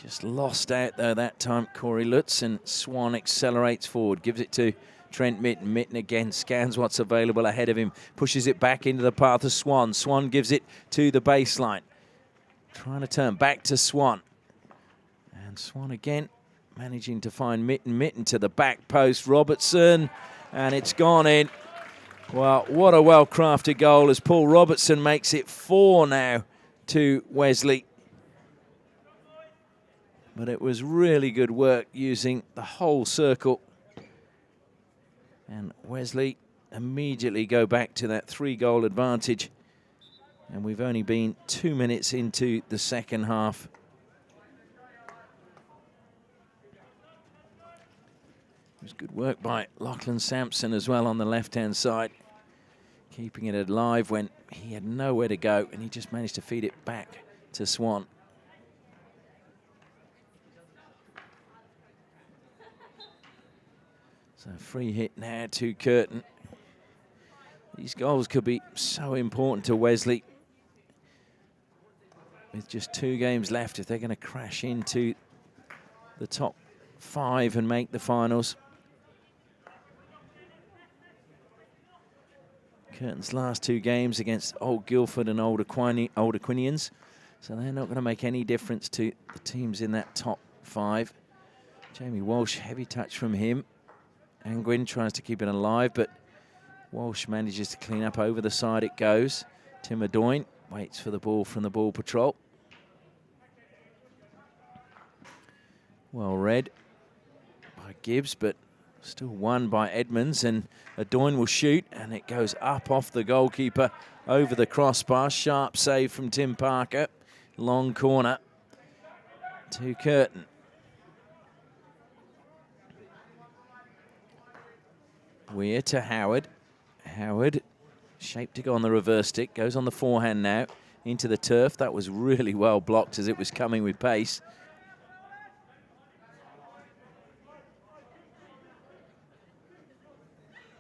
Just lost out though that time, Corey Lutz, and Swan accelerates forward, gives it to Trent Mitten. Mitten again scans what's available ahead of him, pushes it back into the path of Swan. Swan gives it to the baseline. Trying to turn back to Swan. And Swan again managing to find Mitten. Mitten to the back post. Robertson, and it's gone in. Well, what a well-crafted goal as Paul Robertson makes it 4 now to Wesley. But it was really good work using the whole circle. And Wesley immediately go back to that 3-goal advantage. And we've only been 2 minutes into the second half. It was good work by Lachlan Sampson as well on the left-hand side, keeping it alive when he had nowhere to go, and he just managed to feed it back to Swan. So free hit now to Curtin. These goals could be so important to Wesley. With just 2 games left, if they're going to crash into the top 5 and make the finals. Curtin's last 2 games against Old Guildford and Old Aquinians, so they're not going to make any difference to the teams in that top 5. Jamie Walsh, heavy touch from him. Angwin tries to keep it alive, but Walsh manages to clean up. Over the side it goes. Tim Adoyne waits for the ball from the ball patrol. Well read by Gibbs, but still won by Edmonds, and Adoyne will shoot, and it goes up off the goalkeeper over the crossbar. Sharp save from Tim Parker. Long corner to Curtin. Weir to Howard. Howard shaped to go on the reverse stick. Goes on the forehand now into the turf. That was really well blocked as it was coming with pace.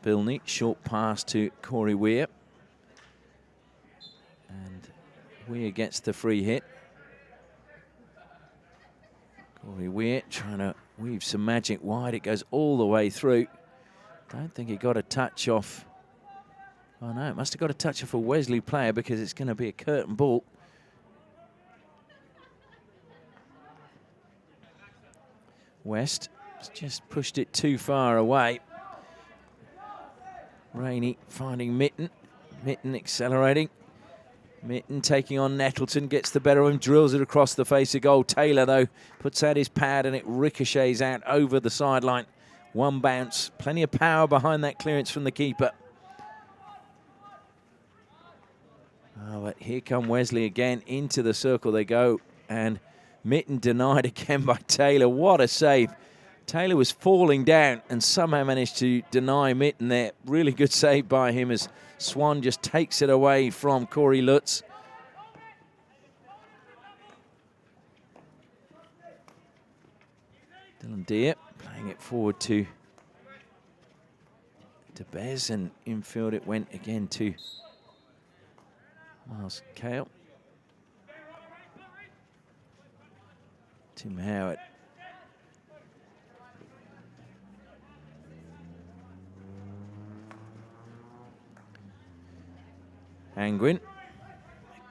Bilney, short pass to Corey Weir. And Weir gets the free hit. Corey Weir trying to weave some magic wide. It goes all the way through. Don't think he got a touch off. Oh no, it must have got a touch off a Wesley player because it's going to be a Curtin ball. West has just pushed it too far away. Rainey finding Mitten. Mitten accelerating. Mitten taking on Nettleton, gets the better of him, drills it across the face of goal. Taylor, though, puts out his pad and it ricochets out over the sideline. One bounce, plenty of power behind that clearance from the keeper. Oh, but here come Wesley again. Into the circle they go, and Mitten denied again by Taylor. What a save. Taylor was falling down and somehow managed to deny Mitten there. Really good save by him as Swan just takes it away from Corey Lutz. Dylan Deere playing it forward to Bez, and infield it went again to Miles Cale. Tim Howard. Angwin.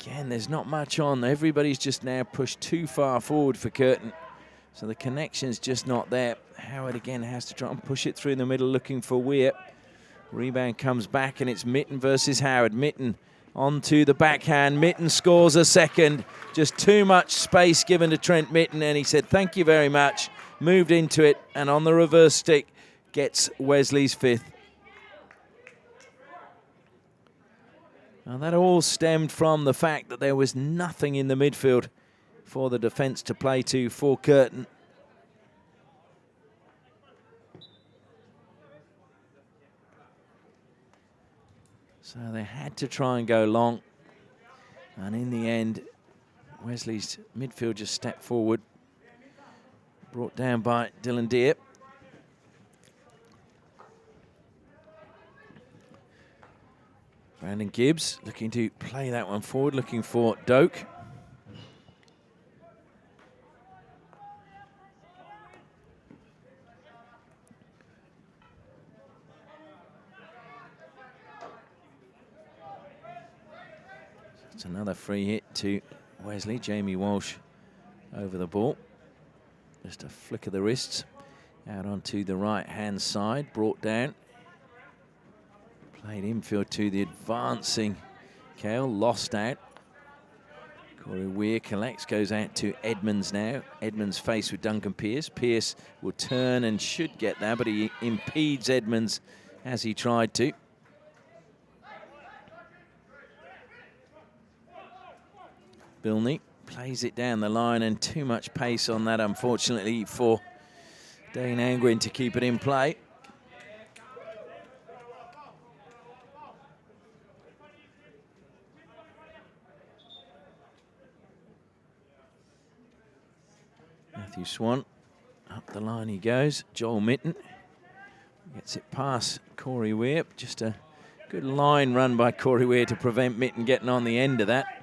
Again, there's not much on. Everybody's just now pushed too far forward for Curtin. So the connection's just not there. Howard again has to try and push it through the middle, looking for Weir. Rebound comes back, and it's Mitten versus Howard. Mitten onto the backhand. Mitten scores a second. Just too much space given to Trent Mitten, and he said, thank you very much. Moved into it, and on the reverse stick, gets Wesley's fifth. Now that all stemmed from the fact that there was nothing in the midfield for the defence to play to for Curtin. So they had to try and go long. And in the end, Wesley's midfield just stepped forward. Brought down by Dylan Deere. Brandon Gibbs looking to play that one forward, looking for Doak. It's another free hit to Wesley. Jamie Walsh over the ball. Just a flick of the wrists. Out onto the right-hand side, brought down. Played infield to the advancing Cale, lost out. Corey Weir collects, goes out to Edmonds now. Edmonds faced with Duncan Pearce. Pearce will turn and should get there, but he impedes Edmonds as he tried to. Bilney plays it down the line, and too much pace on that, unfortunately, for Dane Angwin to keep it in play. Matthew Swan, up the line he goes. Joel Mitten gets it past Corey Weir. Just a good line run by Corey Weir to prevent Mitten getting on the end of that.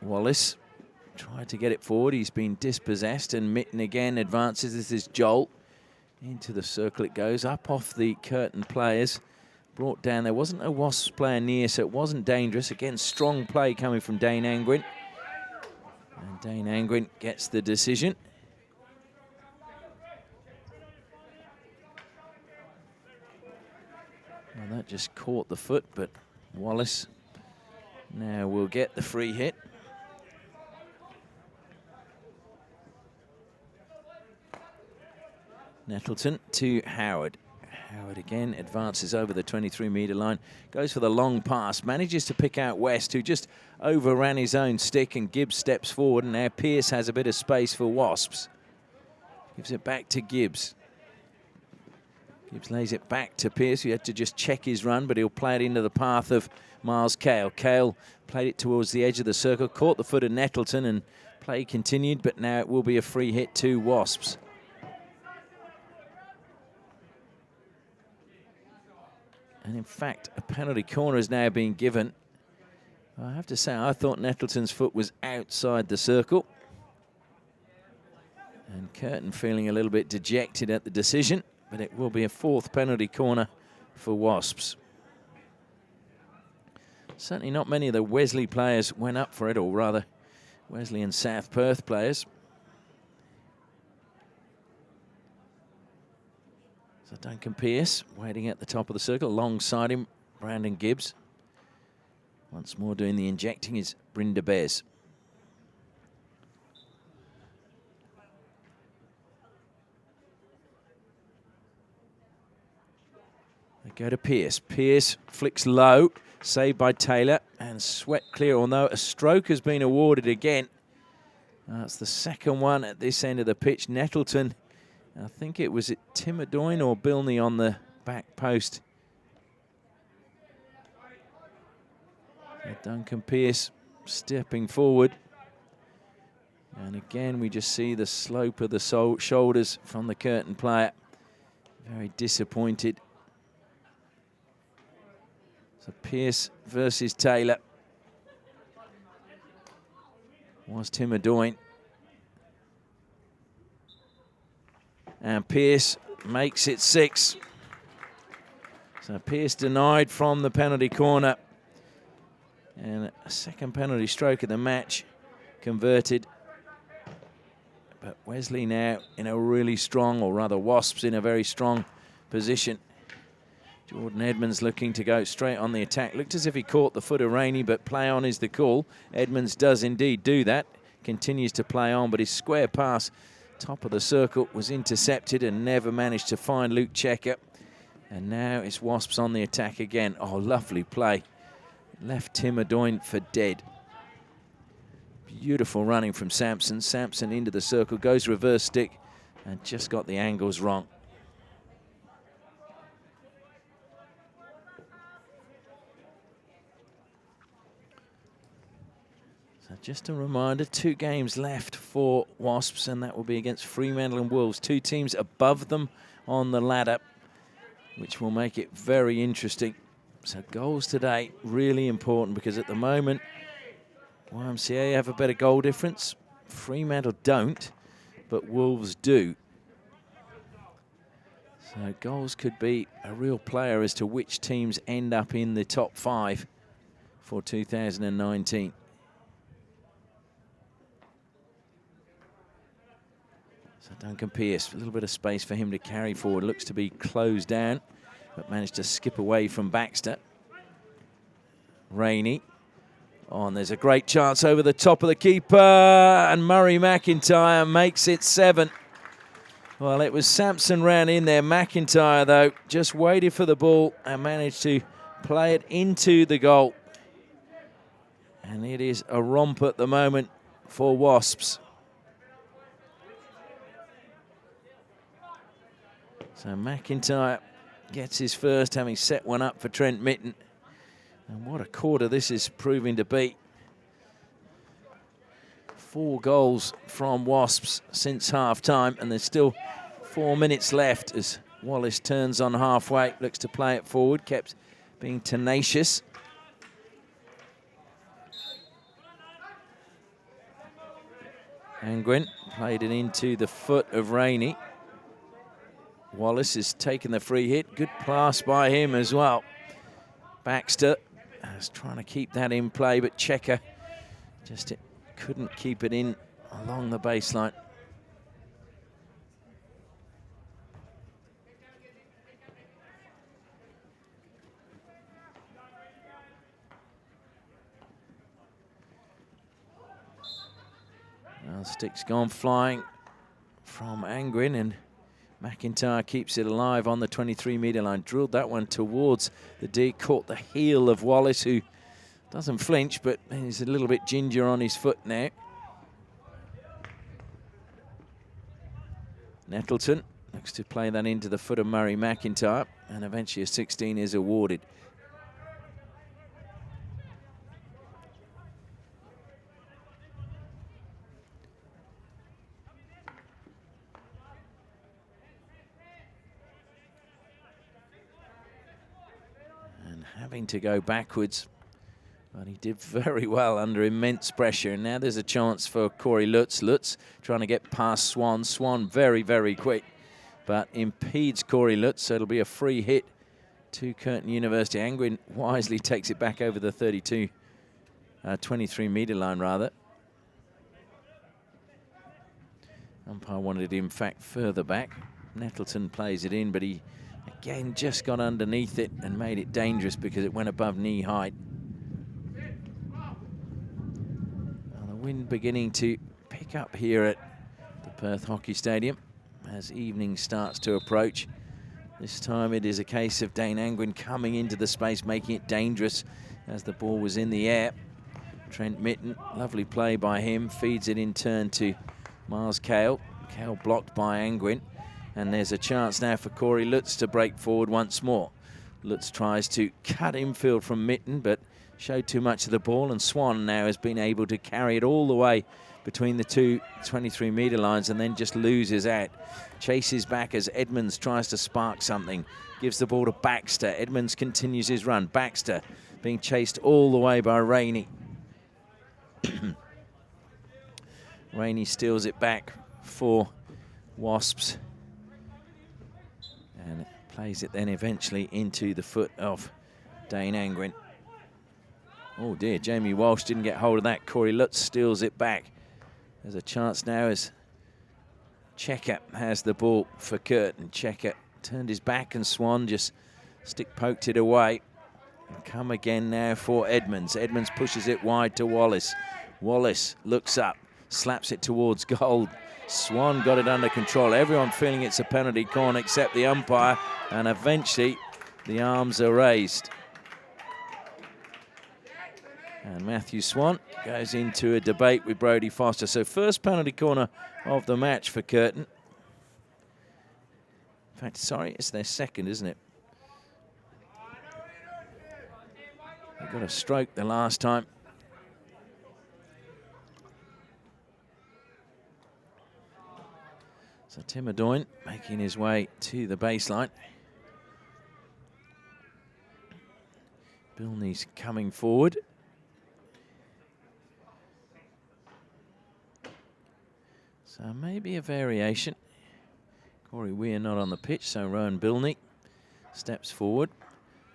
Wallace tried to get it forward. He's been dispossessed, and Mitten again advances. This is Joel. Into the circle it goes, up off the Curtin players. Brought down. There wasn't a Wasps player near, so it wasn't dangerous. Again, strong play coming from Dane Angwin. And Dane Angwin gets the decision. Well, that just caught the foot, but Wallace now will get the free hit. Nettleton to Howard. Howard again advances over the 23-metre line, goes for the long pass, manages to pick out West, who just overran his own stick, and Gibbs steps forward, and now Pearce has a bit of space for Wasps. Gives it back to Gibbs. Gibbs lays it back to Pearce, who had to just check his run, but he'll play it into the path of Miles Cale. Cale played it towards the edge of the circle, caught the foot of Nettleton, and play continued, but now it will be a free hit to Wasps. And in fact, a penalty corner is now being given. I have to say, I thought Nettleton's foot was outside the circle. And Curtin feeling a little bit dejected at the decision, but it will be a fourth penalty corner for Wasps. Certainly not many of the Wesley players went up for it, or rather, Wesley and South Perth players. So Duncan Pearce waiting at the top of the circle. Alongside him, Brandon Gibbs. Once more doing the injecting is Brynda Bez. They go to Pearce. Pearce flicks low, saved by Taylor, and swept clear, although a stroke has been awarded again. That's the second one at this end of the pitch. Nettleton, I think it was Timadoyne or Bilney on the back post. Duncan Pearce stepping forward. And again, we just see the slope of the shoulders from the Curtin player. Very disappointed. So Pearce versus Taylor. Was Timadoyne. And Pearce makes it 6. So Pearce denied from the penalty corner. And a second penalty stroke of the match converted. But Wesley now in a really strong, or rather Wasps in a very strong position. Jordan Edmonds looking to go straight on the attack. Looked as if he caught the foot of Rainey, but play on is the call. Edmonds does indeed do that. Continues to play on, but his square pass, top of the circle, was intercepted and never managed to find Luke Checker. And now it's Wasps on the attack again. Oh, lovely play. Left Timadoyne for dead. Beautiful running from Sampson. Sampson into the circle, goes reverse stick, and just got the angles wrong. So just a reminder, 2 games left for Wasps, and that will be against Fremantle and Wolves. 2 teams above them on the ladder, which will make it very interesting. So goals today, really important, because at the moment, YMCA have a better goal difference. Fremantle don't, but Wolves do. So goals could be a real player as to which teams end up in the top 5 for 2019. So Duncan Pearce, a little bit of space for him to carry forward. Looks to be closed down, but managed to skip away from Baxter. Rainey. Oh, and there's a great chance over the top of the keeper, and Murray McIntyre makes it 7. Well, it was Sampson ran in there. McIntyre, though, just waited for the ball and managed to play it into the goal. And it is a romp at the moment for Wasps. So McIntyre gets his first, having set one up for Trent Mitten. And what a quarter this is proving to be. 4 goals from Wasps since half-time, and there's still 4 minutes left as Wallace turns on halfway, looks to play it forward, kept being tenacious. Angwin played it into the foot of Rainey. Wallace has taken the free hit. Good pass by him as well. Baxter was trying to keep that in play, but Checker just couldn't keep it in along the baseline. Well, stick's gone flying from Angwin, and McIntyre keeps it alive on the 23-metre line. Drilled that one towards the D, caught the heel of Wallace, who doesn't flinch, but he's a little bit ginger on his foot now. Nettleton looks to play that into the foot of Murray McIntyre, and eventually a 16 is awarded. Having to go backwards, but he did very well under immense pressure. And now there's a chance for Corey Lutz. Lutz trying to get past Swan. Swan very, very quick, but impedes Corey Lutz, so it'll be a free hit to Curtin University. Angwin wisely takes it back over the 23-metre line, rather. Umpire wanted it, in fact, further back. Nettleton plays it in, but he again just got underneath it and made it dangerous because it went above knee height. Now the wind beginning to pick up here at the Perth Hockey Stadium as evening starts to approach. This time it is a case of Dane Angwin coming into the space, making it dangerous as the ball was in the air. Trent Mitten, lovely play by him, feeds it in turn to Miles Cale. Cale blocked by Angwin, and there's a chance now for Corey Lutz to break forward once more. Lutz tries to cut infield from Mitten, but showed too much of the ball, and Swan now has been able to carry it all the way between the two 23-metre lines and then just loses out. Chases back as Edmonds tries to spark something. Gives the ball to Baxter. Edmonds continues his run. Baxter being chased all the way by Rainey. Rainey steals it back for Wasps. And plays it then eventually into the foot of Dane Angwin. Oh dear, Jamie Walsh didn't get hold of that. Corey Lutz steals it back. There's a chance now as Checker has the ball for Curtin. Checker turned his back and Swan just stick poked it away. And come again now for Edmonds. Edmonds pushes it wide to Wallace. Wallace looks up, slaps it towards goal. Swan got it under control. Everyone feeling it's a penalty corner except the umpire, and eventually the arms are raised. And Matthew Swan goes into a debate with Brodie Foster. So first penalty corner of the match for Curtin. In fact, sorry, it's their second, isn't it? They got a stroke the last time. So Tim Adoyne making his way to the baseline. Bilney's coming forward. So maybe a variation. Corey Weir not on the pitch, so Rowan Bilney steps forward.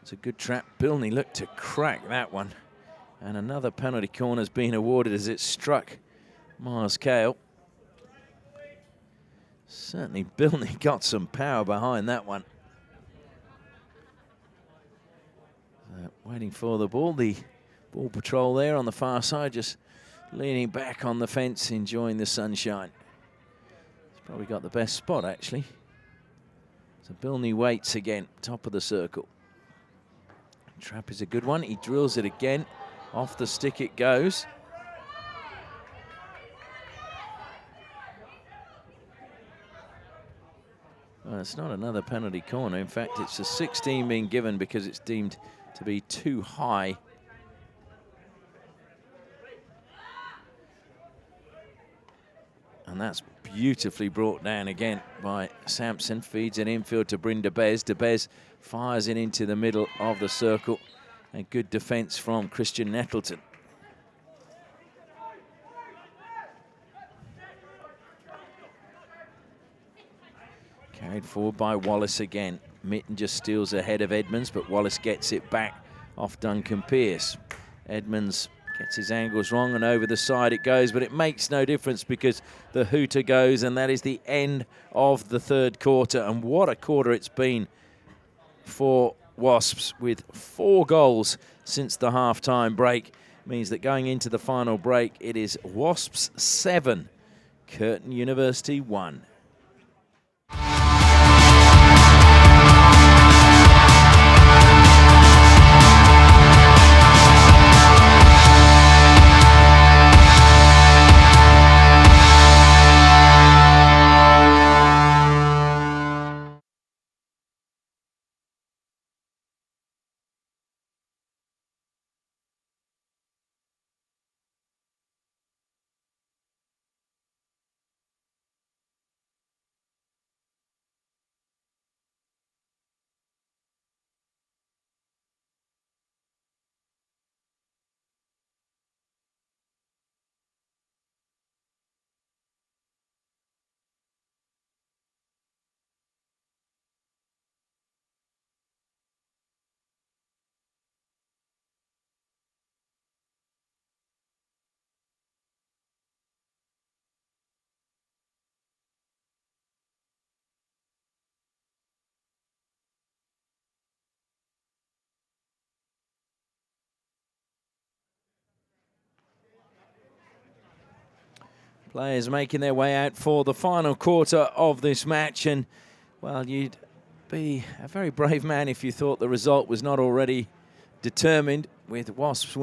It's a good trap. Bilney looked to crack that one. And another penalty corner's been awarded as it struck Miles Cale. Certainly Bilney got some power behind that one. Waiting for the ball. The ball patrol there on the far side, just leaning back on the fence, enjoying the sunshine. He's probably got the best spot, actually. So Bilney waits again, top of the circle. Trap is a good one. He drills it again. Off the stick it goes. Well, it's not another penalty corner. In fact, it's a 16 being given because it's deemed to be too high. And that's beautifully brought down again by Sampson. Feeds it infield to Bryn de Bez. De Bez fires it into the middle of the circle. And good defence from Christian Nettleton. Carried forward by Wallace again. Mitten just steals ahead of Edmonds, but Wallace gets it back off Duncan Pearce. Edmonds gets his angles wrong and over the side it goes, but it makes no difference because the hooter goes, and that is the end of the third quarter. And what a quarter it's been for Wasps, with 4 goals since the half-time break. Means that going into the final break, it is Wasps 7, Curtin University 1. Players making their way out for the final quarter of this match. And, well, you'd be a very brave man if you thought the result was not already determined, with Wasps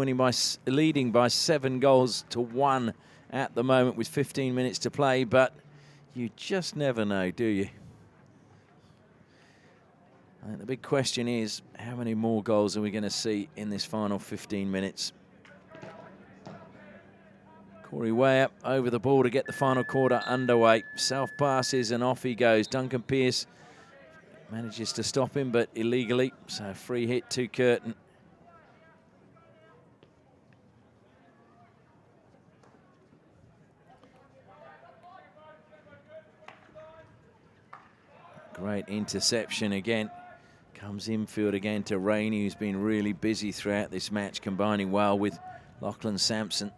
leading by 7 goals to 1 at the moment with 15 minutes to play. But you just never know, do you? And the big question is, how many more goals are we going to see in this final 15 minutes? Corey way up over the ball to get the final quarter underway. Self passes and off he goes. Duncan Pearce manages to stop him, but illegally. So free hit to Curtin. Great interception again. Comes infield again to Rainey, who's been really busy throughout this match, combining well with Lachlan Sampson.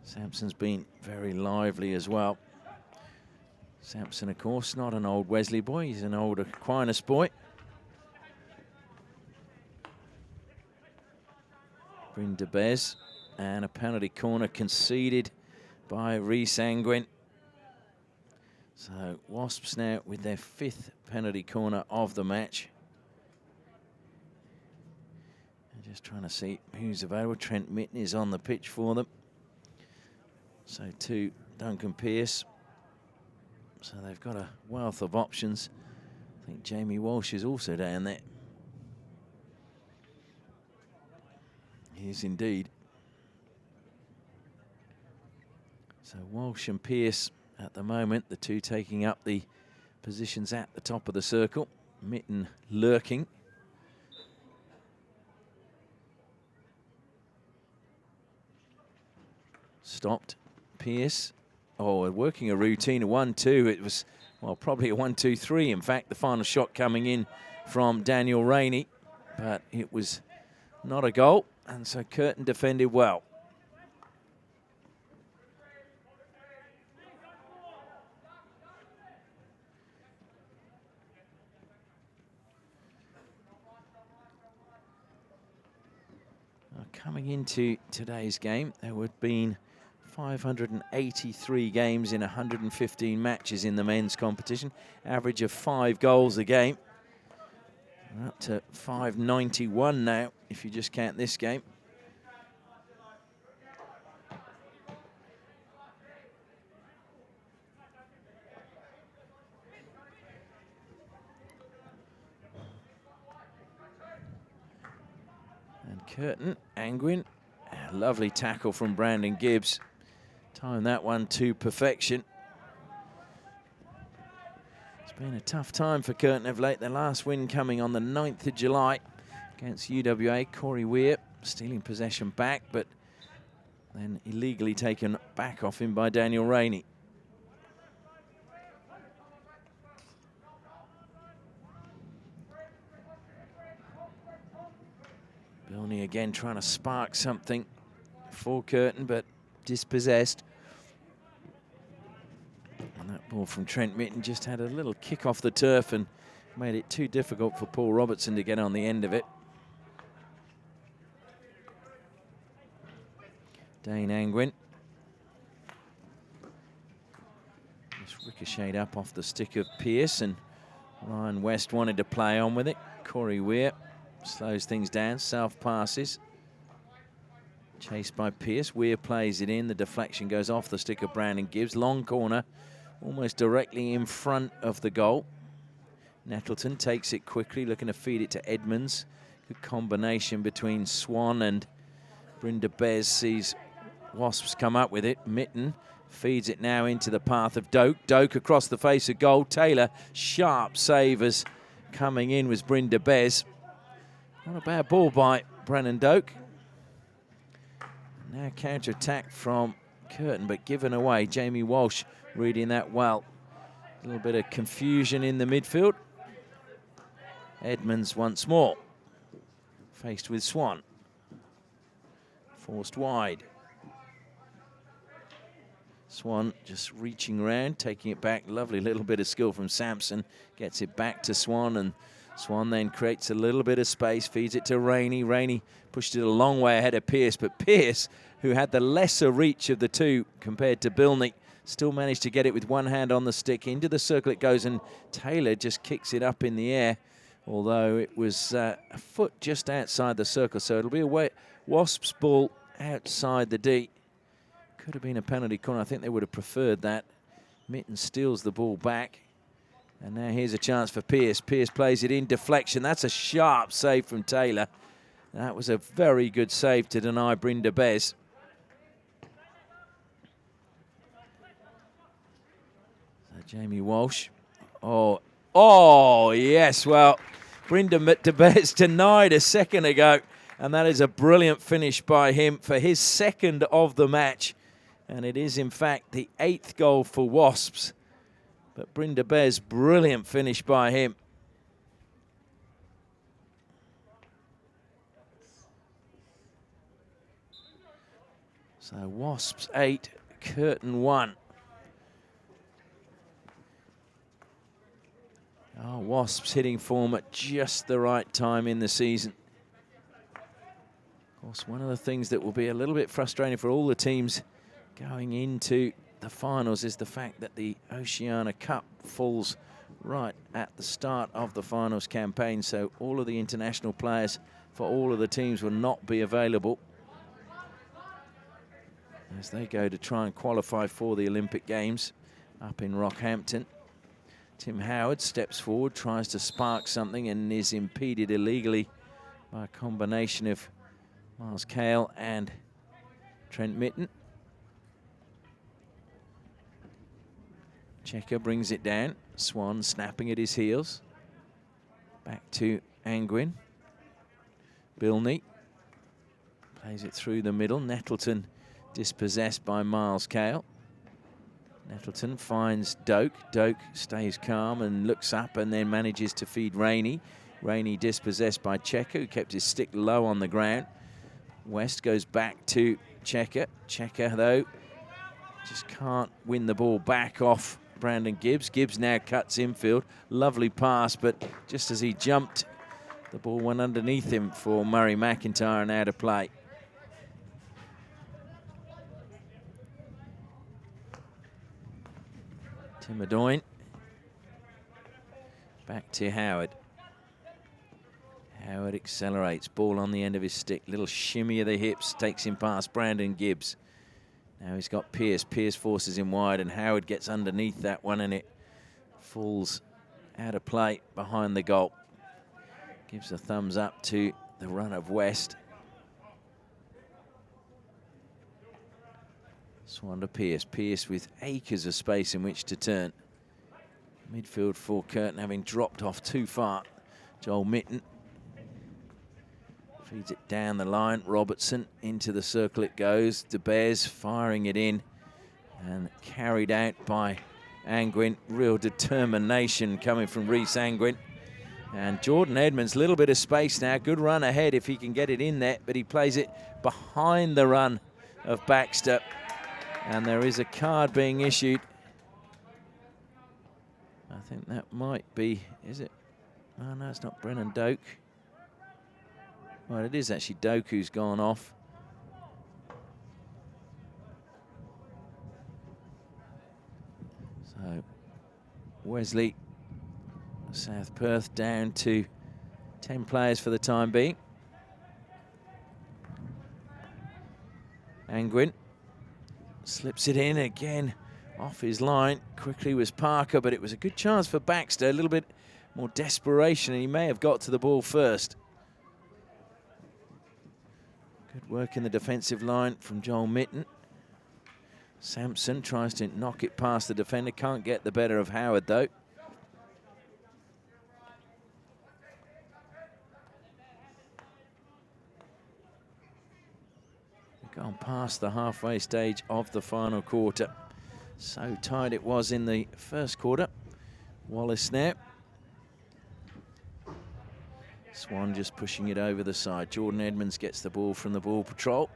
Sampson's been very lively as well. Sampson, of course, not an old Wesley boy. He's an old Aquinas boy. Bryn de Bez, and a penalty corner conceded by Rhys Angwin. So Wasps now with their 5th penalty corner of the match. And just trying to see who's available. Trent Mitten is on the pitch for them. So to Duncan Pearce. So they've got a wealth of options. I think Jamie Walsh is also down there. He is indeed. So Walsh and Pearce at the moment, the two taking up the positions at the top of the circle. Mitten lurking. Stopped. Pearce. Oh, working a routine, a 1-2. It was, well, probably a 1-2-3. In fact, the final shot coming in from Daniel Rainey. But it was not a goal. And so Curtin defended well. Coming into today's game, there would have been 583 games in 115 matches in the men's competition, average of 5 goals a game. We're up to 591 now, if you just count this game. Curtin, Angwin, a lovely tackle from Brandon Gibbs. Timed that one to perfection. It's been a tough time for Curtin of late. Their last win coming on the 9th of July against UWA. Corey Weir stealing possession back, but then illegally taken back off him by Daniel Rainey. Bilney again trying to spark something for Curtin, but dispossessed. And that ball from Trent Mitten just had a little kick off the turf and made it too difficult for Paul Robertson to get on the end of it. Dane Angwin. Just ricocheted up off the stick of Pearce, and Ryan West wanted to play on with it. Corey Weir slows things down, self passes. Chased by Pearce. Weir plays it in. The deflection goes off the stick of Brandon Gibbs. Long corner, almost directly in front of the goal. Nettleton takes it quickly, looking to feed it to Edmonds. Good combination between Swan and Bryn de Bez. Sees Wasps come up with it. Mitten feeds it now into the path of Doak. Doak across the face of goal. Taylor, sharp save as coming in was Bryn de Bez. Not a bad ball by Brennan Doak. Now counter-attack from Curtin, but given away. Jamie Walsh reading that well. A little bit of confusion in the midfield. Edmonds once more. Faced with Swan. Forced wide. Swan just reaching around, taking it back. Lovely little bit of skill from Sampson. Gets it back to Swan, and Swan then creates a little bit of space, feeds it to Rainey. Rainey pushed it a long way ahead of Pearce, but Pearce, who had the lesser reach of the two compared to Bilney, still managed to get it with one hand on the stick. Into the circle it goes, and Taylor just kicks it up in the air, although it was a foot just outside the circle. So it'll be a Wasps ball outside the D. Could have been a penalty corner. I think they would have preferred that. Mitten steals the ball back. And now here's a chance for Pearce. Pearce plays it in deflection. That's a sharp save from Taylor. That was a very good save to deny Brynda Bez. So Jamie Walsh. Oh, yes. Well, Brynda Bez denied a second ago. And that is a brilliant finish by him for his second of the match. And it is, in fact, the 8th goal for Wasps. But Brynda Bez, brilliant finish by him. So Wasps 8, Curtin 1. Oh, Wasps hitting form at just the right time in the season. Of course, one of the things that will be a little bit frustrating for all the teams going into the finals is the fact that the Oceania Cup falls right at the start of the finals campaign, so all of the international players for all of the teams will not be available as they go to try and qualify for the Olympic Games up in Rockhampton. Tim Howard steps forward, tries to spark something, and is impeded illegally by a combination of Miles Cale and Trent Mitten. Checker brings it down. Swan snapping at his heels. Back to Angwin. Bilney plays it through the middle. Nettleton dispossessed by Miles Cale. Nettleton finds Doak. Doak stays calm and looks up and then manages to feed Rainey. Rainey dispossessed by Checker, who kept his stick low on the ground. West goes back to Checker. Checker, though, just can't win the ball back off Brandon Gibbs. Gibbs now cuts infield. Lovely pass, but just as he jumped, the ball went underneath him for Murray McIntyre and out of play. Timadoyne. Back to Howard. Howard accelerates. Ball on the end of his stick. Little shimmy of the hips. Takes him past Brandon Gibbs. Now he's got Pearce. Pearce forces him wide, and Howard gets underneath that one, and it falls out of play behind the goal. Gives a thumbs up to the run of West. Swan to Pearce. Pearce with acres of space in which to turn. Midfield for Curtin, having dropped off too far. Joel Mitten feeds it down the line. Robertson into the circle it goes. De Beers firing it in and carried out by Angwin. Real determination coming from Rhys Angwin. And Jordan Edmonds, a little bit of space now. Good run ahead if he can get it in there, but he plays it behind the run of Baxter. And there is a card being issued. I think that might be, is it? Oh, no, it's not Brennan Doak. Well, it is actually Doak who's gone off. So Wesley, South Perth down to 10 players for the time being. Angwin slips it in again off his line. Quickly was Parker, but it was a good chance for Baxter. A little bit more desperation, and he may have got to the ball first. Good work in the defensive line from Joel Mitten. Sampson tries to knock it past the defender. Can't get the better of Howard, though. Gone past the halfway stage of the final quarter. So tight it was in the first quarter. Wallace now. Swan just pushing it over the side. Jordan Edmonds gets the ball from the ball patrol.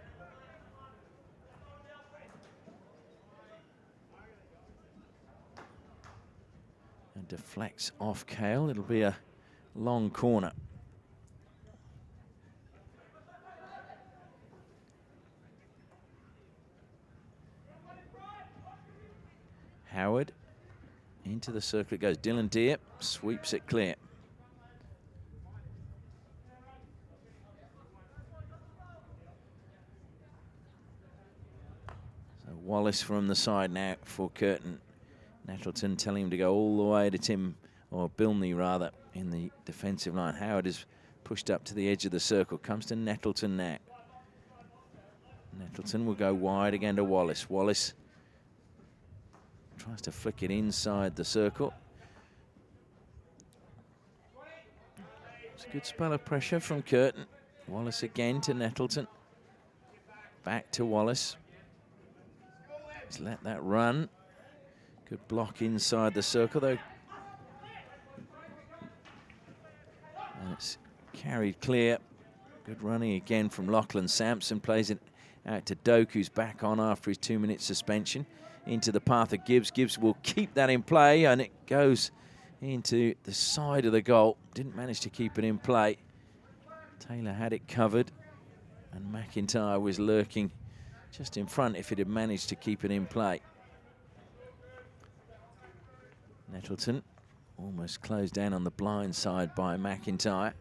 And deflects off Cale. It'll be a long corner. Howard into the circle it goes. Dylan Deere sweeps it clear. So Wallace from the side now for Curtin. Nettleton telling him to go all the way to Tim, or Bilney rather, in the defensive line. Howard is pushed up to the edge of the circle. Comes to Nettleton now. Nettleton will go wide again to Wallace. Wallace tries to flick it inside the circle. It's a good spell of pressure from Curtin. Wallace again to Nettleton. Back to Wallace. He's let that run. Good block inside the circle though. And it's carried clear. Good running again from Lachlan Sampson. Plays it out to Doak, who's back on after his 2-minute suspension. Into the path of Gibbs. Gibbs will keep that in play, and it goes into the side of the goal. Didn't manage to keep it in play. Taylor had it covered, and McIntyre was lurking just in front if it had managed to keep it in play. Nettleton almost closed down on the blind side by McIntyre.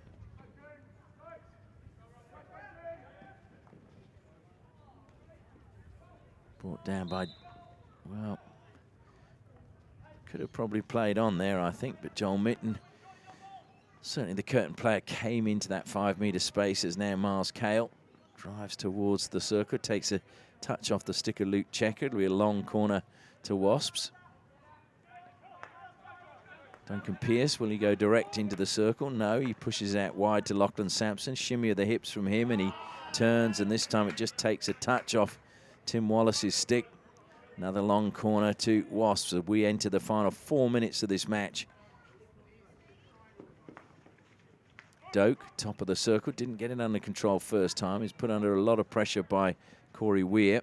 Brought down by, well, could have probably played on there, I think, but Joel Mitten, certainly the Curtin player, came into that 5-metre space as now Miles Cale drives towards the circle, takes a touch off the stick of Luke Checker. It'll be a long corner to Wasps. Duncan Pearce, will he go direct into the circle? No, he pushes out wide to Lachlan Sampson. Shimmy of the hips from him, and he turns, and this time it just takes a touch off Tim Wallace's stick. Another long corner to Wasps as we enter the final 4 minutes of this match. Doak, top of the circle, didn't get it under control first time. He's put under a lot of pressure by Corey Weir.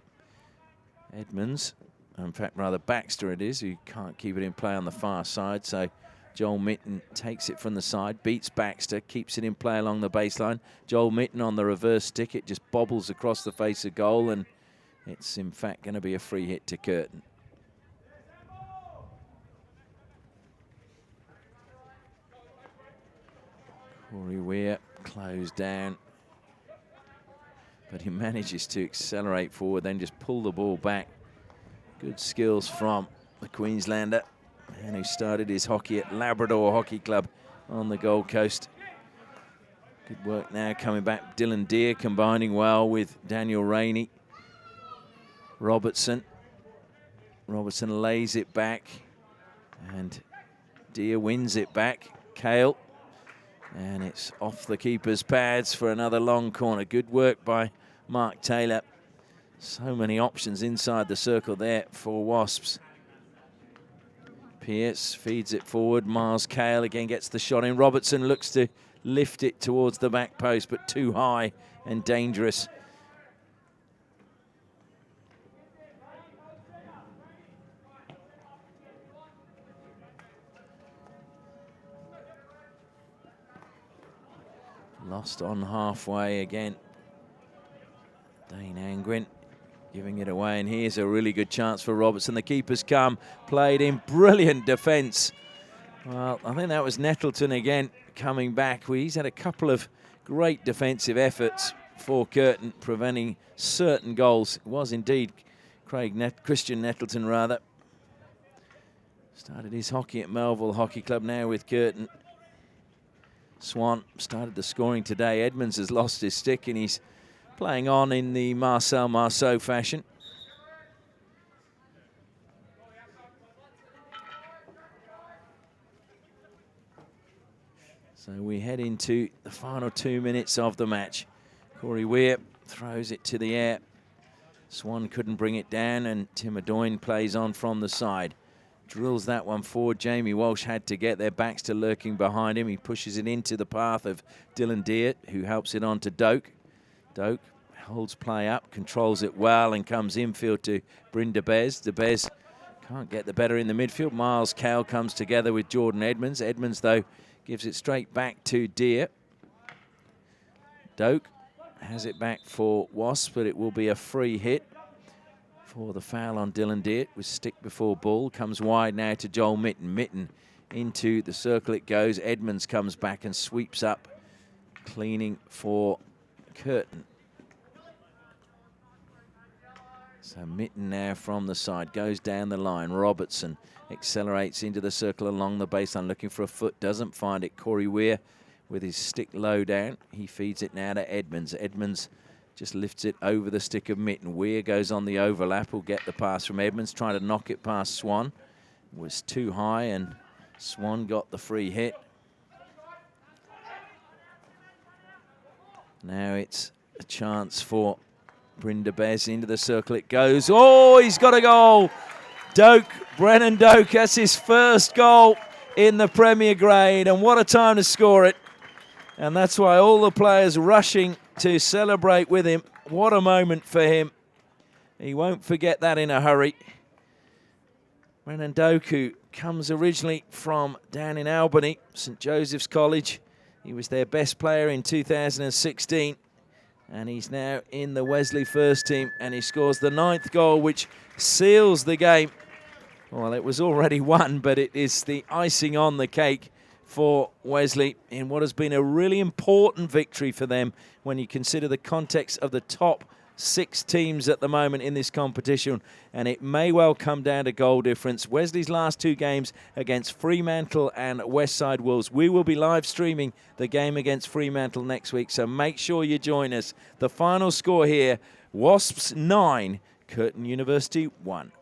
Edmonds, in fact, rather Baxter it is, who can't keep it in play on the far side. So Joel Mitten takes it from the side, beats Baxter, keeps it in play along the baseline. Joel Mitten on the reverse stick, it just bobbles across the face of goal, and it's in fact going to be a free hit to Curtin. Corey Weir closed down, but he manages to accelerate forward, then just pull the ball back. Good skills from the Queenslander, and who started his hockey at Labrador Hockey Club on the Gold Coast. Good work now coming back. Dylan Deere combining well with Daniel Rainey. Robertson lays it back, and Deere wins it back. Cale, and it's off the keeper's pads for another long corner. Good work by Mark Taylor. So many options inside the circle there for Wasps. Pearce feeds it forward. Miles Cale again gets the shot in. Robertson looks to lift it towards the back post, but too high and dangerous. Lost on halfway again. Dane Angwin giving it away, and here's a really good chance for Robertson. The keeper's come, played in brilliant defence. Well, I think that was Nettleton again coming back. He's had a couple of great defensive efforts for Curtin, preventing certain goals. It was indeed Christian Nettleton, rather. Started his hockey at Melville Hockey Club, now with Curtin. Swan started the scoring today. Edmonds has lost his stick, and he's playing on in the Marcel Marceau fashion. So we head into the final 2 minutes of the match. Corey Weir throws it to the air. Swan couldn't bring it down, and Tim Adoyne plays on from the side. Drills that one forward. Jamie Walsh had to get there. Baxter lurking behind him. He pushes it into the path of Dylan Deere, who helps it on to Doak. Doak holds play up, controls it well, and comes infield to Bryn DeBez. DeBez can't get the better in the midfield. Miles Cale comes together with Jordan Edmonds. Edmonds, though, Gives it straight back to Deer. Doak has it back for Wasps, but it will be a free hit for the foul on Dylan Deer with stick before ball. Comes wide now to Joel Mitten. Mitten into the circle it goes. Edmonds comes back and sweeps up, cleaning for Curtin. So Mitten now from the side, goes down the line. Robertson accelerates into the circle along the baseline, looking for a foot, doesn't find it. Corey Weir with his stick low down. He feeds it now to Edmonds. Edmonds just lifts it over the stick of Mitten. Weir goes on the overlap. Will get the pass from Edmonds, trying to knock it past Swan. It was too high, and Swan got the free hit. Now it's a chance for Brindabez. Into the circle it goes. Oh, he's got a goal. Doak, Brennan Doak, that's his first goal in the Premier Grade, and what a time to score it. And that's why all the players rushing to celebrate with him. What a moment for him. He won't forget that in a hurry. Brennan Doak, who comes originally from down in Albany, St Joseph's College. He was their best player in 2016. And he's now in the Wesley first team, and he scores the 9th goal, which seals the game. Well, it was already won, but it is the icing on the cake for Wesley in what has been a really important victory for them when you consider the context of the top 6 teams at the moment in this competition, and it may well come down to goal difference. Wesley's last 2 games against Fremantle and Westside Wolves. We will be live streaming the game against Fremantle next week, so make sure you join us. The final score here, Wasps 9, Curtin University 1.